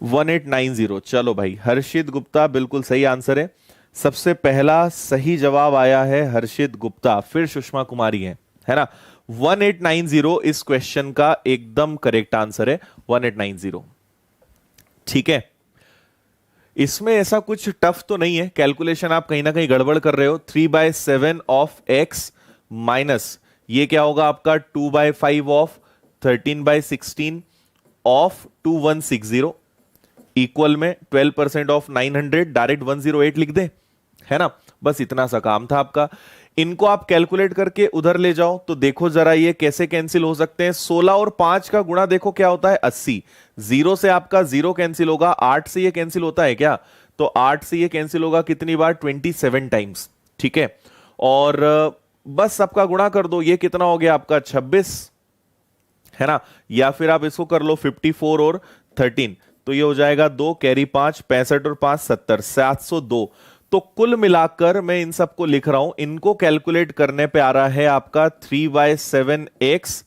Speaker 1: 1890, चलो भाई, हर्षित गुप्ता बिल्कुल सही आंसर है। सबसे पहला सही जवाब आया है हर्षित गुप्ता, फिर सुषमा कुमारी है ना। 1890 इस क्वेश्चन का एकदम करेक्ट आंसर है, 1890। ठीक है, इसमें ऐसा कुछ टफ तो नहीं है, कैलकुलेशन आप कहीं ना कहीं गड़बड़ कर रहे हो। 3/7 ऑफ एक्स माइनस ये क्या होगा आपका 2/5 ऑफ 13/16 ऑफ 2160 इक्वल में 12% ऑफ 900, डायरेक्ट 108 लिख दे, है ना। बस इतना सा काम था आपका। इनको आप कैलकुलेट करके उधर ले जाओ तो देखो जरा ये कैसे कैंसिल हो सकते हैं। 16 और 5 का गुणा देखो क्या होता है 80, 0 से आपका 0 कैंसिल होगा, 8 से ये कैंसिल होता है क्या, तो 8 से ये कैंसिल होगा कितनी बार 27 टाइम्स। ठीक है, और बस सबका गुणा कर दो, ये कितना हो गया आपका 26, है ना। या फिर आप इसको कर लो 54 और 13, तो ये हो जाएगा 2 कैरी 5, 65 और 5 70, 702। तो कुल मिलाकर मैं इन सबको लिख रहा हूं, इनको कैलकुलेट करने पे आ रहा है आपका 3/7x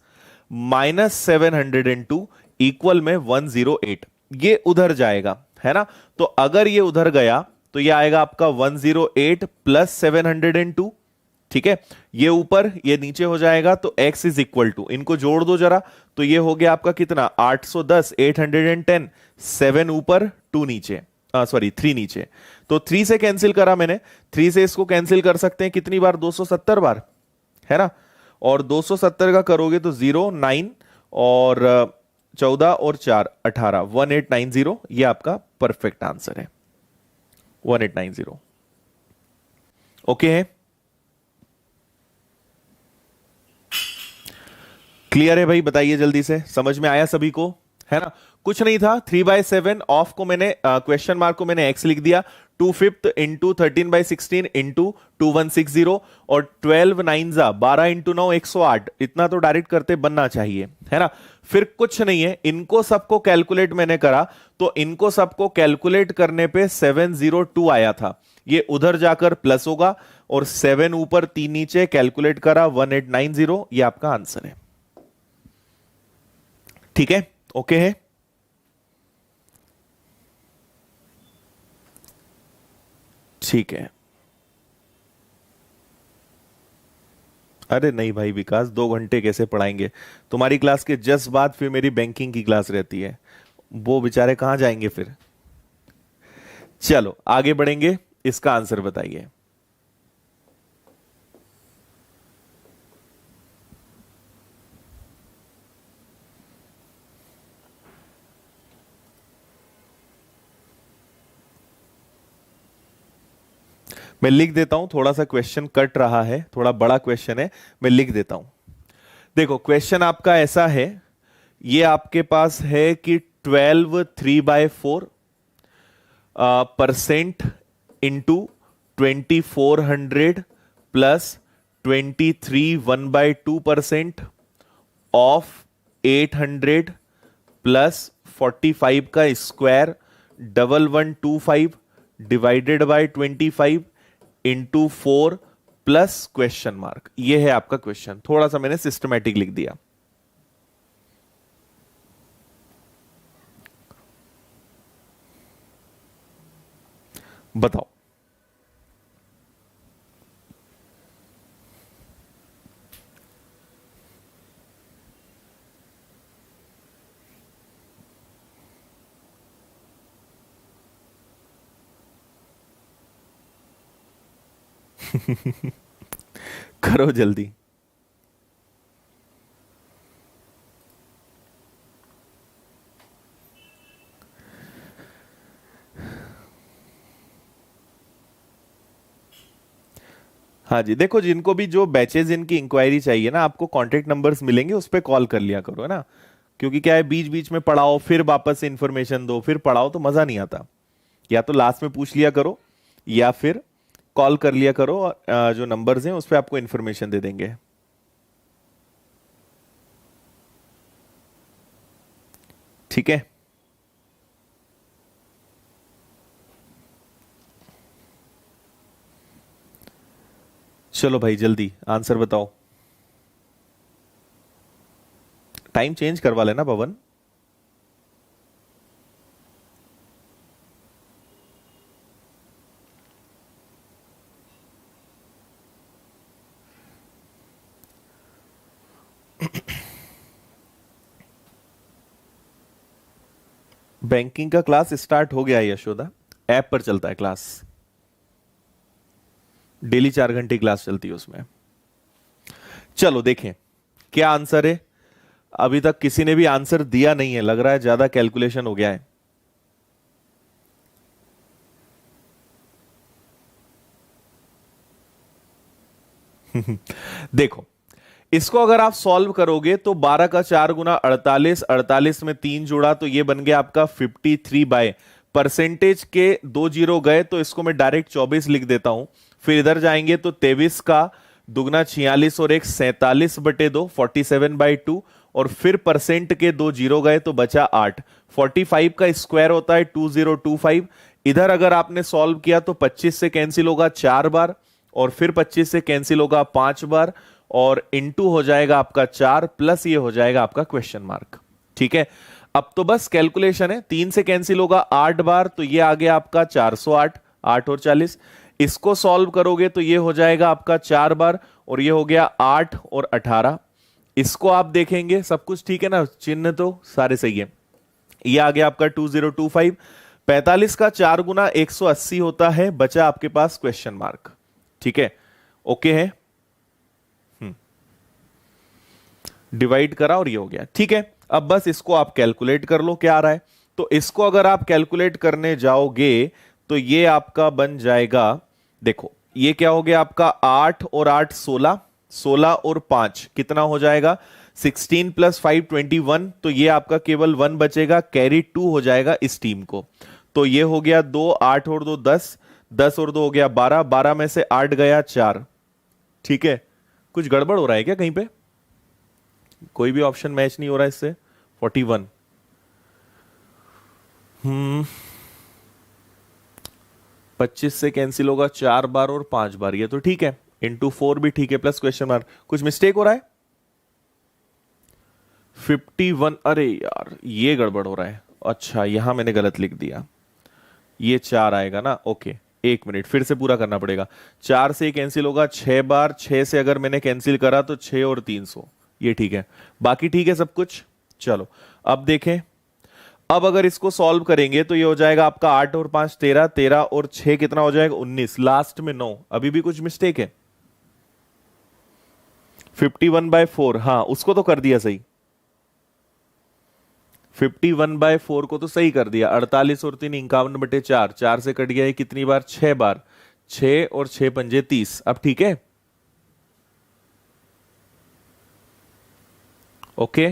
Speaker 1: माइनस 702 इक्वल में 108। ये उधर जाएगा, है ना। तो अगर ये उधर गया तो ये आएगा आपका 108 प्लस 702। ठीक है, ये ऊपर ये नीचे हो जाएगा, तो x इज इक्वल टू, इनको जोड़ दो जरा, तो ये हो गया आपका कितना 810, 810, 7 ऊपर 2 नीचे, सॉरी 3 नीचे, तो 3 से कैंसिल करा मैंने, 3 से इसको कैंसिल कर सकते हैं कितनी बार, 270 बार, है ना। और 270 का करोगे तो 0 9 और 14 और 4 18, 1890, ये आपका परफेक्ट आंसर है, 1890। ओके है, क्लियर है भाई, बताइए जल्दी से, समझ में आया सभी को, है ना। कुछ नहीं था, 3/7 ऑफ को मैंने क्वेश्चन मार्क को मैंने x लिख दिया, 2/5 इंटू 13/16 इंटू 2160 और 12 9 12 इंटू 9 108, इतना तो डायरेक्ट करते बनना चाहिए, है ना। फिर कुछ नहीं है, इनको सबको कैलकुलेट मैंने करा, तो इनको सबको कैलकुलेट करने पे 702 आया था, ये उधर जाकर प्लस होगा, और 7 ऊपर 3 नीचे, कैलकुलेट करा 1890, ये आपका आंसर है। ठीक है, ओके है। ठीक है, अरे नहीं भाई विकास, 2 घंटे कैसे पढ़ाएंगे, तुम्हारी क्लास के जस्ट बाद फिर मेरी बैंकिंग की क्लास रहती है, वो बेचारे कहां जाएंगे फिर। चलो आगे बढ़ेंगे, इसका आंसर बताइए। मैं लिख देता हूं, थोड़ा सा क्वेश्चन कट रहा है, थोड़ा बड़ा क्वेश्चन है, मैं लिख देता हूं। देखो क्वेश्चन आपका ऐसा है, ये आपके पास है कि 12 3/4 percent into 2400 plus 23 1/2% of 800 plus 45 का square 1125 divided by 25 into 4 plus question mark, ये है आपका क्वेश्चन। थोड़ा सा मैंने सिस्टमैटिक लिख दिया। बताओ। करो जल्दी। हाँ जी, देखो जिनको भी जो बैचेज इनकी इंक्वायरी चाहिए ना, आपको कांटेक्ट नंबर्स मिलेंगे, उस पर कॉल कर लिया करो, है ना। क्योंकि क्या है, बीच बीच में पढ़ाओ फिर वापस से इंफॉर्मेशन दो, फिर पढ़ाओ तो मजा नहीं आता। या तो लास्ट में पूछ लिया करो, या फिर कॉल कर लिया करो, जो नंबर्स हैं उस पर आपको इंफॉर्मेशन दे देंगे। ठीक है, चलो भाई जल्दी आंसर बताओ। टाइम चेंज करवा लेना पवन। बैंकिंग का क्लास स्टार्ट हो गया है यशोदा, ऐप पर चलता है क्लास, डेली 4 घंटे क्लास चलती है उसमें। चलो देखें क्या आंसर है। अभी तक किसी ने भी आंसर दिया नहीं है, लग रहा है ज्यादा कैलकुलेशन हो गया है। देखो इसको अगर आप सॉल्व करोगे तो 12 का 4 गुना 48, 48 में 3 जुड़ा तो ये बन गया आपका 53 बाय, परसेंटेज के 2 जीरो गए तो इसको मैं डायरेक्ट 24 लिख देता हूं। फिर इधर जाएंगे तो 23 का दुगना 46 और एक 47/2, 47/2, और फिर परसेंट के 2 जीरो गए तो बचा 8। 45 का स्क्वायर होता है 2025। इधर अगर आपने सॉल्व किया तो 25 से कैंसिल होगा 4 बार, और फिर 25 से कैंसिल होगा 5 बार, और इंटू हो जाएगा आपका 4, प्लस ये हो जाएगा आपका क्वेश्चन मार्क। ठीक है, अब तो बस कैलकुलेशन है, 3 से कैंसिल होगा 8 बार, तो ये आ गया आपका 408, 8 और 40। इसको सॉल्व करोगे तो ये हो जाएगा आपका 4 बार, और ये हो गया 8 और 18। इसको आप देखेंगे सब कुछ ठीक है ना, चिन्ह तो सारे सही है। ये आ गया आपका 2025, 45 का 4 गुना 180 होता है, बचा आपके पास क्वेश्चन मार्क। ठीक है, ओके है, डिवाइड करा और ये हो गया। ठीक है, अब बस इसको आप कैलकुलेट कर लो क्या आ रहा है। तो इसको अगर आप कैलकुलेट करने जाओगे तो ये आपका बन जाएगा, देखो ये क्या हो गया आपका, 8 और 8 16, 16 और 5 कितना हो जाएगा, 16 प्लस 5 21। तो ये आपका केवल 1 बचेगा, कैरी 2 हो जाएगा इस टीम को। तो ये हो गया 2, 8 और 2 10, 10 और 2 हो गया 12, 12 में से 8 गया 4। ठीक है, कुछ गड़बड़ हो रहा है क्या कहीं पे? कोई भी ऑप्शन मैच नहीं हो रहा इससे। 41, 25 से कैंसिल होगा 4 बार और 5 बार, ये तो ठीक है। इंटू 4 भी ठीक है, प्लस क्वेश्चन मार्क। कुछ मिस्टेक हो रहा है? 51, अरे यार ये गड़बड़ हो रहा है। अच्छा यहां मैंने गलत लिख दिया, ये 4 आएगा ना, ओके। एक मिनट, फिर से पूरा करना पड़ेगा। 4 से कैंसिल होगा 6 बार, 6 से अगर मैंने कैंसिल करा तो 6 और 300, ये ठीक है। बाकी ठीक है सब कुछ। चलो अब देखें, अब अगर इसको सॉल्व करेंगे तो ये हो जाएगा आपका 8 और 5 13, 13 और 6 कितना हो जाएगा 19, लास्ट में 9। अभी भी कुछ मिस्टेक है। 51/4, हाँ उसको तो कर दिया सही, 51/4 को तो सही कर दिया। 48 और 3 51/4, 4 से कट गया ये कितनी बार, 6 बार, 6 और 6 पंजे 30। अब ठीक है, ओके।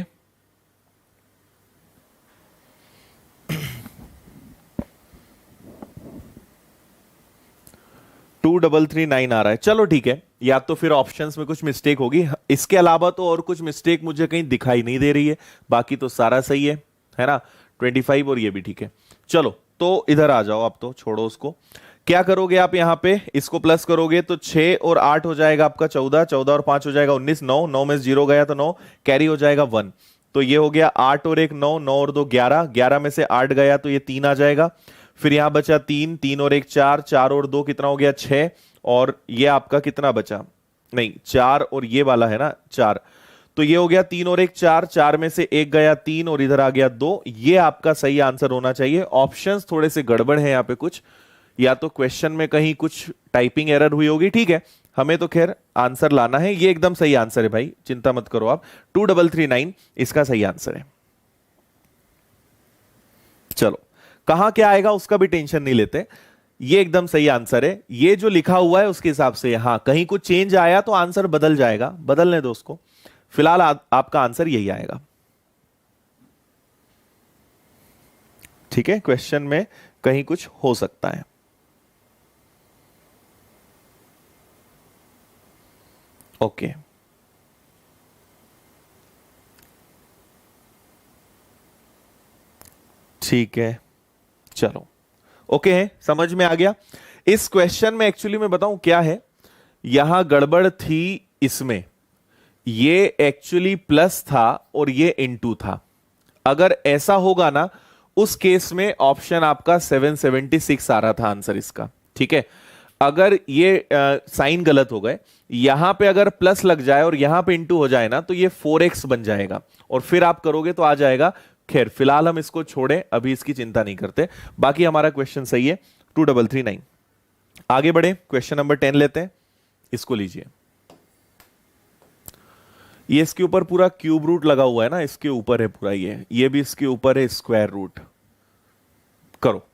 Speaker 1: 2339 आ रहा है। चलो ठीक है, या तो फिर ऑप्शंस में कुछ मिस्टेक होगी, इसके अलावा तो और कुछ मिस्टेक मुझे कहीं दिखाई नहीं दे रही है। बाकी तो सारा सही है ना। 25 और ये भी ठीक है। चलो तो इधर आ जाओ, अब तो छोड़ो उसको। क्या करोगे आप यहां पे, इसको प्लस करोगे तो 6 और 8 हो जाएगा आपका 14, 14 और 5 हो जाएगा 19, 9, 9 में 0 गया तो 9, कैरी हो जाएगा 1। तो ये हो गया 8 और 1 9, 9 और 2 11, 11 में से 8 गया तो ये 3 आ जाएगा। फिर यहां बचा 3, 3 और 1 4, 4 और 2 कितना हो गया 6, और ये आपका कितना बचा, नहीं 4 और ये वाला है ना 4, तो ये हो गया 3 और 1 4, 4 में से 1 गया 3 और इधर आ गया 2। ये आपका सही आंसर होना चाहिए। ऑप्शंस थोड़े से गड़बड़ हैं यहां पे कुछ, या तो क्वेश्चन में कहीं कुछ टाइपिंग एरर हुई होगी। ठीक है, हमें तो खैर आंसर लाना है, ये एकदम सही आंसर है भाई, चिंता मत करो आप। 2339 इसका सही आंसर है। चलो कहां क्या आएगा उसका भी टेंशन नहीं लेते, ये एकदम सही आंसर है। ये जो लिखा हुआ है उसके हिसाब से, हाँ कहीं कुछ चेंज आया तो आंसर बदल जाएगा, बदलने दो उसको। फिलहाल आपका आंसर यही आएगा। ठीक है, क्वेश्चन में कहीं कुछ हो सकता है। ओके ठीक है, चलो ओके है, समझ में आ गया। इस क्वेश्चन में एक्चुअली मैं बताऊं क्या है, यहां गड़बड़ थी इसमें, ये एक्चुअली प्लस था और ये इनटू था। अगर ऐसा होगा ना, उस केस में ऑप्शन आपका 776 आ रहा था आंसर इसका। ठीक है, अगर ये साइन गलत हो गए, यहां पे अगर प्लस लग जाए और यहां पे इंटू हो जाए ना, तो ये 4x बन जाएगा और फिर आप करोगे तो आ जाएगा। खैर फिलहाल हम इसको छोड़ें, अभी इसकी चिंता नहीं करते। बाकी हमारा क्वेश्चन सही है, 2339। आगे बढ़े, क्वेश्चन नंबर 10 लेते हैं, इसको लीजिए। ये इसके ऊपर पूरा क्यूब रूट लगा हुआ है ना, इसके ऊपर है पूरा, ये भी इसके ऊपर है स्क्वायर रूट। करो।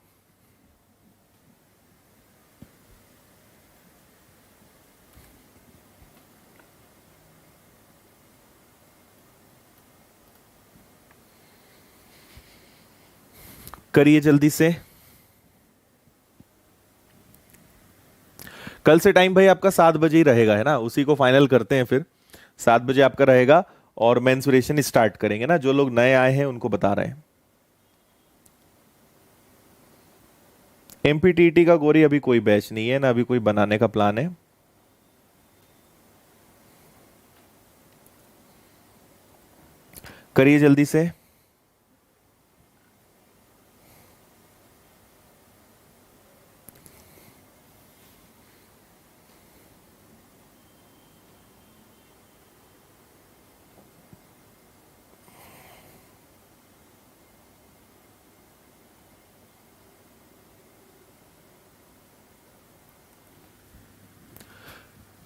Speaker 1: करिए जल्दी से। कल से टाइम भाई आपका 7 बजे ही रहेगा, है ना, उसी को फाइनल करते हैं फिर। 7 बजे आपका रहेगा और मेंसुरेशन स्टार्ट करेंगे ना, जो लोग नए आए हैं उनको बता रहे हैं। एमपीटीटी का गोरी अभी कोई बैच नहीं है ना, अभी कोई बनाने का प्लान है। करिए जल्दी से।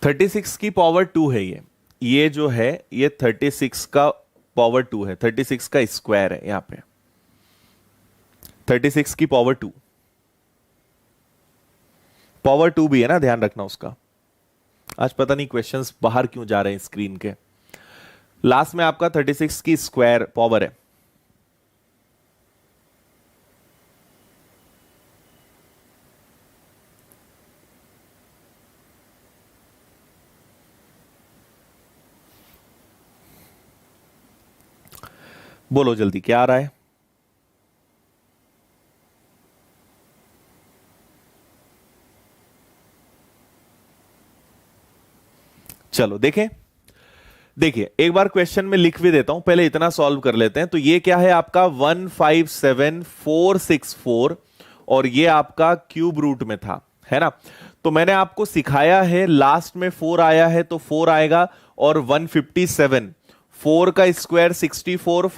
Speaker 1: 36 की पावर 2 है ये जो है ये 36 का पावर 2 है, 36 का स्क्वायर है यहां पे, 36 की पावर 2, पावर 2 भी है ना, ध्यान रखना उसका। आज पता नहीं क्वेश्चंस बाहर क्यों जा रहे हैं स्क्रीन के। लास्ट में आपका 36 की स्क्वायर पावर है। बोलो जल्दी क्या आ रहा है। चलो देखें, देखिए एक बार क्वेश्चन में लिख भी देता हूं, पहले इतना सॉल्व कर लेते हैं। तो ये क्या है आपका 157464 और ये आपका क्यूब रूट में था, है ना। तो मैंने आपको सिखाया है, लास्ट में 4 आया है तो 4 आएगा और 157, 4 का स्क्वायर 64,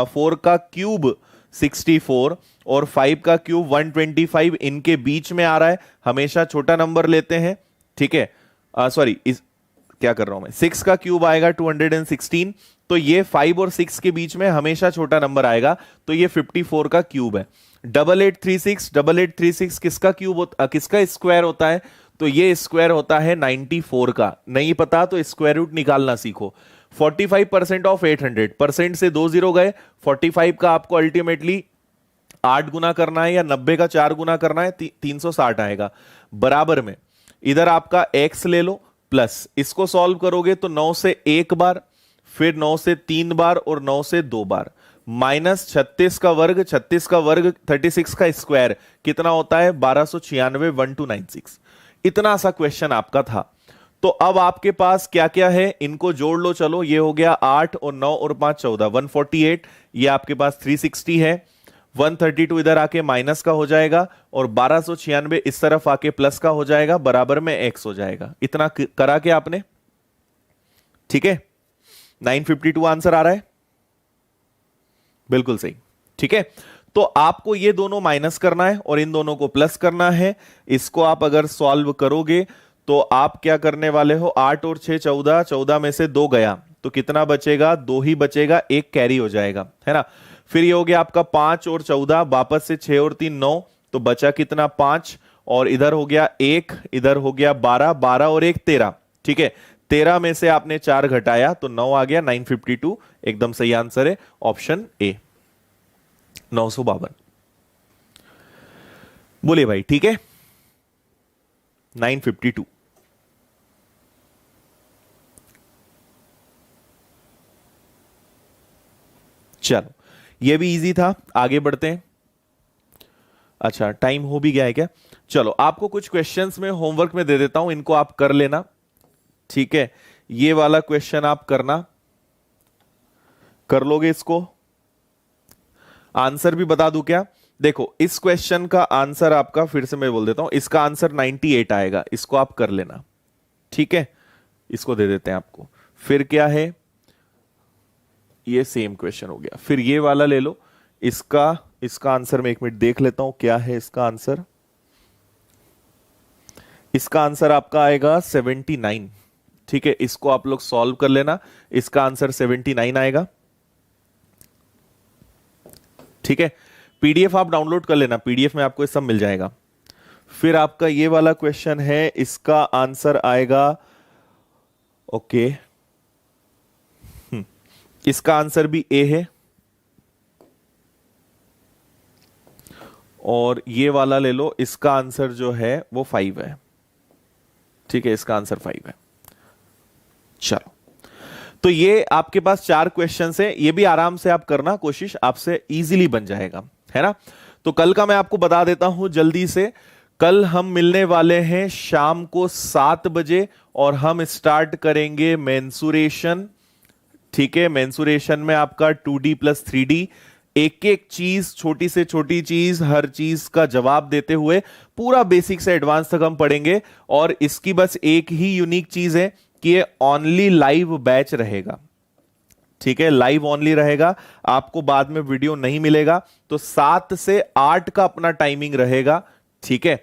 Speaker 1: 4 का क्यूब 64 और 5 का क्यूब 125, इनके बीच में आ रहा है, हमेशा छोटा नंबर लेते हैं, ठीक है। सॉरी, क्या कर रहा हूं मैं, 6 का क्यूब आएगा 216, तो ये 5 और 6 के बीच में हमेशा छोटा नंबर आएगा, तो ये 54 का क्यूब है। 8836 किसका क्यूब किसका स्क्वायर होता है, तो ये स्क्वायर होता है 94 का। नहीं पता तो स्क्वायर रूट निकालना सीखो। 45% ऑफ 800, परसेंट से 2 जीरो गए, 45 का आपको अल्टीमेटली 8 गुना करना है या 90 का 4 गुना करना है, 360 आएगा। बराबर में इधर आपका x ले लो, प्लस इसको सॉल्व करोगे तो 9 से 1 बार, फिर 9 से 3 बार और 9 से 2 बार, माइनस 36 का वर्ग, 36 का वर्ग 36 का स्क्वायर कितना होता है 1296, 1296। इतना सा क्वेश्चन आपका था। तो अब आपके पास क्या क्या है, इनको जोड़ लो। चलो ये हो गया 8 और 9 और 5 14, 148, ये आपके पास 360 है, 132 इधर आके माइनस का हो जाएगा और 1296 इस तरफ आके प्लस का हो जाएगा, बराबर में x हो जाएगा। इतना करा के आपने, ठीक है। 952 आंसर आ रहा है, बिल्कुल सही, ठीक है। तो आपको ये दोनों माइनस करना है और इन दोनों को प्लस करना है। इसको आप अगर सॉल्व करोगे तो आप क्या करने वाले हो, 8 और 6 14, 14 में से 2 गया तो कितना बचेगा, 2 ही बचेगा, 1 कैरी हो जाएगा, है ना। फिर ये हो गया आपका 5 और 14, वापस से 6 और 3 9, तो बचा कितना 5, और इधर हो गया 1, इधर हो गया 12, 12 और 1 13, ठीक है। 13 में से आपने 4 घटाया तो 9 आ गया, 952 एकदम सही आंसर है, ऑप्शन ए 952। बोलिए भाई, ठीक है, 952। चलो ये भी इजी था, आगे बढ़ते हैं। अच्छा टाइम हो भी गया है क्या, चलो आपको कुछ क्वेश्चंस में होमवर्क में दे देता हूं, इनको आप कर लेना, ठीक है। ये वाला क्वेश्चन आप करना, कर लोगे इसको, आंसर भी बता दूं क्या। देखो इस क्वेश्चन का आंसर आपका, फिर से मैं बोल देता हूं, इसका आंसर 98 आएगा, इसको आप कर लेना, ठीक है। इसको दे देते हैं आपको। फिर क्या है, ये सेम क्वेश्चन हो गया, फिर ये वाला ले लो, इसका आंसर मैं 1 मिनट देख लेता हूं क्या है इसका आंसर। इसका आंसर आपका आएगा 79, ठीक है। इसको आप लोग सॉल्व कर लेना, इसका आंसर 79 आएगा, ठीक है। पीडीएफ आप डाउनलोड कर लेना, पीडीएफ में आपको ये सब मिल जाएगा। फिर आपका ये वाला क्वेश्चन है, इसका आंसर आएगा, ओके, इसका आंसर भी ए है, और ये वाला ले लो, इसका आंसर जो है वो 5 है, ठीक है, इसका आंसर 5 है। चलो तो ये आपके पास 4 क्वेश्चंस है, ये भी आराम से आप करना कोशिश, आपसे इजीली बन जाएगा, है ना। तो कल का मैं आपको बता देता हूं जल्दी से, कल हम मिलने वाले हैं शाम को 7 बजे और हम स्टार्ट करेंगे मेंसुरेशन, ठीक है। मेंसुरेशन में आपका 2D प्लस 3D, एक एक चीज, छोटी से छोटी चीज, हर चीज का जवाब देते हुए पूरा बेसिक से एडवांस तक हम पढ़ेंगे। और इसकी बस एक ही यूनिक चीज है कि ये ओनली लाइव बैच रहेगा, ठीक है, लाइव ओनली रहेगा, आपको बाद में वीडियो नहीं मिलेगा। तो 7 से 8 का अपना टाइमिंग रहेगा, ठीक है।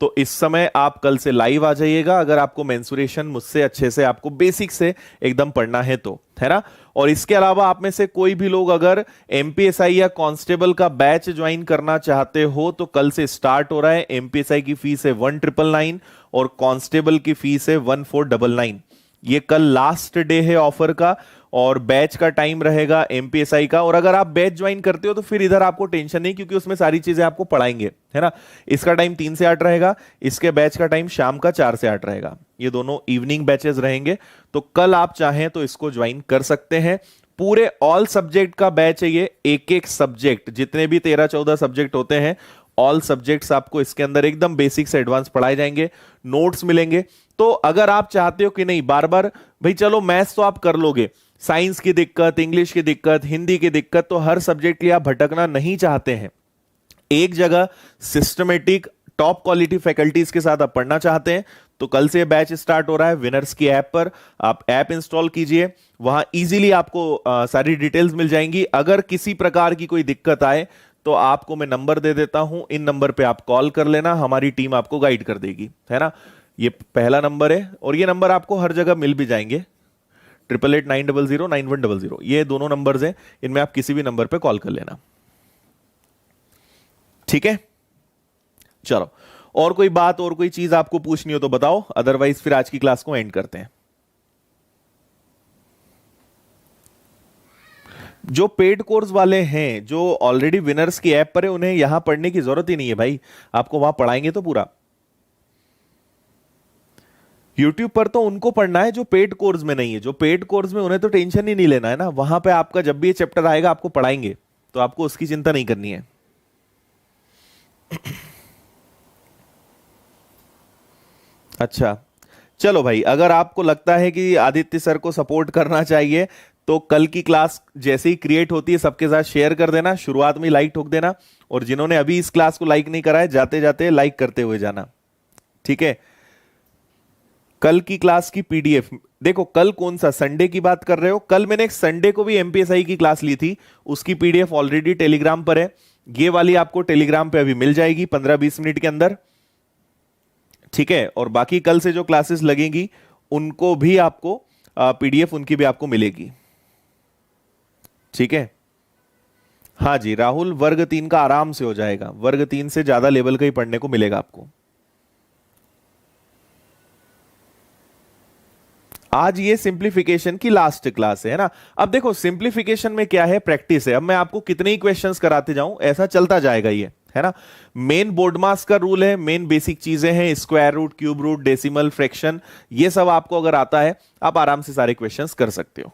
Speaker 1: तो इस समय आप कल से लाइव आ जाइएगा अगर आपको मेंसुरेशन मुझसे अच्छे से आपको बेसिक से एकदम पढ़ना है तो, है ना। और इसके अलावा आप में से कोई भी लोग अगर एमपीएसआई या कांस्टेबल का बैच ज्वाइन करना चाहते हो तो कल से स्टार्ट हो रहा है। एमपीएसआई की फीस है 1999 और कांस्टेबल की फीस है 1499। ये कल लास्ट डे है ऑफर का और बैच का टाइम रहेगा एमपीएसआई का। और अगर आप बैच ज्वाइन करते हो तो फिर इधर आपको टेंशन नहीं, क्योंकि उसमें सारी चीजें आपको पढ़ाएंगे, है ना। इसका टाइम 3 से 8 रहेगा, इसके बैच का टाइम शाम का 4 से 8 रहेगा। ये दोनों इवनिंग बैचेस रहेंगे। तो कल आप चाहें तो इसको ज्वाइन कर सकते हैं। पूरे ऑल सब्जेक्ट का बैच है ये, एक एक सब्जेक्ट, जितने भी 13-14 सब्जेक्ट होते हैं, ऑल सब्जेक्ट्स आपको इसके अंदर एकदम बेसिक से एडवांस पढ़ाए जाएंगे, नोट्स मिलेंगे। तो अगर आप चाहते हो कि नहीं बार बार भाई चलो मैथ्स तो आप कर लोगे, साइंस की दिक्कत, इंग्लिश की दिक्कत, हिंदी की दिक्कत, तो हर सब्जेक्ट के लिए आप भटकना नहीं चाहते हैं, एक जगह सिस्टमेटिक टॉप क्वालिटी फैकल्टीज के साथ आप पढ़ना चाहते हैं, तो कल से बैच स्टार्ट हो रहा है विनर्स की ऐप पर। आप ऐप इंस्टॉल कीजिए, वहां इजीली आपको सारी डिटेल्स मिल जाएंगी। अगर किसी प्रकार की कोई दिक्कत आए तो आपको मैं नंबर दे देता हूं, इन नंबर पे आप कॉल कर लेना, हमारी टीम आपको गाइड कर देगी, है ना। ये पहला नंबर है और ये नंबर आपको हर जगह मिल भी जाएंगे, 8889009100, ये दोनों नंबर्स हैं, इनमें आप किसी भी नंबर पे कॉल कर लेना, ठीक है। चलो, और कोई बात और कोई चीज आपको पूछनी हो तो बताओ, अदरवाइज फिर आज की क्लास को एंड करते हैं। जो पेड कोर्स वाले हैं, जो ऑलरेडी विनर्स की ऐप पर है, उन्हें यहां पढ़ने की जरूरत ही नहीं है भाई, आपको वहां पढ़ाएंगे तो पूरा। यूट्यूब पर तो उनको पढ़ना है जो पेड कोर्स में नहीं है। जो पेड कोर्स में, उन्हें तो टेंशन ही नहीं लेना है ना, वहां पे आपका जब भी ये चैप्टर आएगा आपको पढ़ाएंगे, तो आपको उसकी चिंता नहीं करनी है। अच्छा, चलो भाई, अगर आपको लगता है कि आदित्य सर को सपोर्ट करना चाहिए तो कल की क्लास जैसे ही क्रिएट होती है सबके साथ शेयर कर देना, शुरुआत में लाइक ठोक देना, और जिन्होंने अभी इस क्लास को लाइक नहीं करा है जाते जाते लाइक करते हुए जाना, ठीक है। कल की क्लास की पीडीएफ देखो, कल कौन सा संडे की बात कर रहे हो? कल मैंने एक संडे को भी एमपीएसआई की क्लास ली थी, उसकी पीडीएफ ऑलरेडी टेलीग्राम पर है। ये वाली आपको टेलीग्राम पे अभी मिल जाएगी 15-20 मिनट के अंदर, ठीक है। और बाकी कल से जो क्लासेस लगेंगी उनको भी आपको पीडीएफ उनकी भी आपको मिलेगी, ठीक है। हाँ जी राहुल, वर्ग 3 का आराम से हो जाएगा, वर्ग 3 से ज्यादा लेवल का ही पढ़ने को मिलेगा आपको। आज ये सिंप्लीफिकेशन की लास्ट क्लास है ना। अब देखो सिंप्लीफिकेशन में क्या है, प्रैक्टिस है। अब मैं आपको कितने ही क्वेश्चंस कराते जाऊं, ऐसा चलता जाएगा ये, है ना। मेन बोर्ड मास का रूल है, मेन बेसिक चीजें हैं, square root, cube root, decimal, fraction, ये सब आपको अगर आता है आप आराम से सारे क्वेश्चंस कर सकते हो।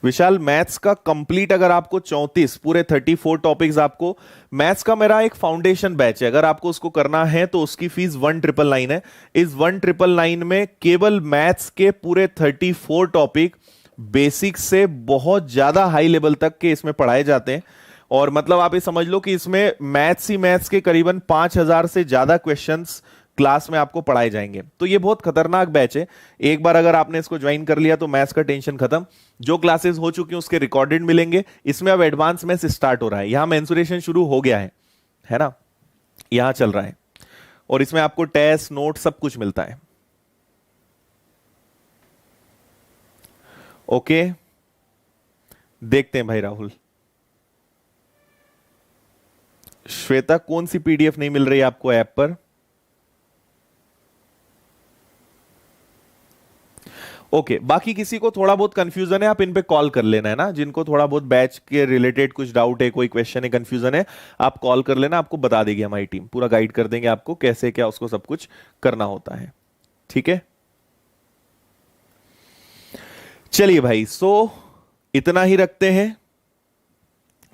Speaker 1: विशाल, मैथ्स का कंप्लीट अगर आपको 34 पूरे 34 टॉपिक्स आपको, मैथ्स का मेरा एक फाउंडेशन बैच है, अगर आपको उसको करना है तो उसकी फीस 1999 है। इस 1999 में केवल मैथ्स के पूरे 34 टॉपिक बेसिक से बहुत ज्यादा हाई लेवल तक के इसमें पढ़ाए जाते हैं। और मतलब आप ये समझ लो कि इसमें मैथ्स ही मैथ्स के करीबन 5000 से ज्यादा क्वेश्चंस क्लास में आपको पढ़ाए जाएंगे। तो ये बहुत खतरनाक बैच है, एक बार अगर आपने इसको ज्वाइन कर लिया तो मैथ्स का टेंशन खत्म। जो क्लासेस हो चुकी हैं उसके रिकॉर्डेड मिलेंगे, इसमें अब एडवांस मैथ्स स्टार्ट हो रहा है, यहां मेंसुरेशन शुरू हो गया है ना, यहां चल रहा है। और इसमें आपको टेस्ट, नोट सब कुछ मिलता है। ओके, देखते हैं भाई राहुल। श्वेता, कौन सी पीडीएफ नहीं मिल रही है आपको ऐप पर? ओके, बाकी किसी को थोड़ा बहुत कंफ्यूजन है आप इन पे कॉल कर लेना, है ना। जिनको थोड़ा बहुत बैच के रिलेटेड कुछ डाउट है, कोई क्वेश्चन है, कंफ्यूजन है, आप कॉल कर लेना, आपको बता देगी हमारी टीम, पूरा गाइड कर देंगे आपको कैसे क्या उसको सब कुछ करना होता है, ठीक है। चलिए भाई, सो इतना ही रखते हैं,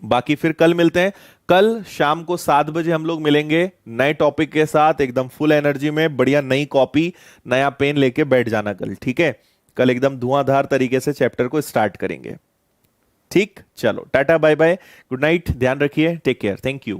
Speaker 1: बाकी फिर कल मिलते हैं। कल शाम को 7 बजे हम लोग मिलेंगे नए टॉपिक के साथ, एकदम फुल एनर्जी में, बढ़िया नई कॉपी, नया पेन लेके बैठ जाना कल, ठीक है। कल एकदम धुआंधार तरीके से चैप्टर को स्टार्ट करेंगे, ठीक। चलो tata bye bye, good night, ध्यान रखिए, टेक केयर, थैंक यू।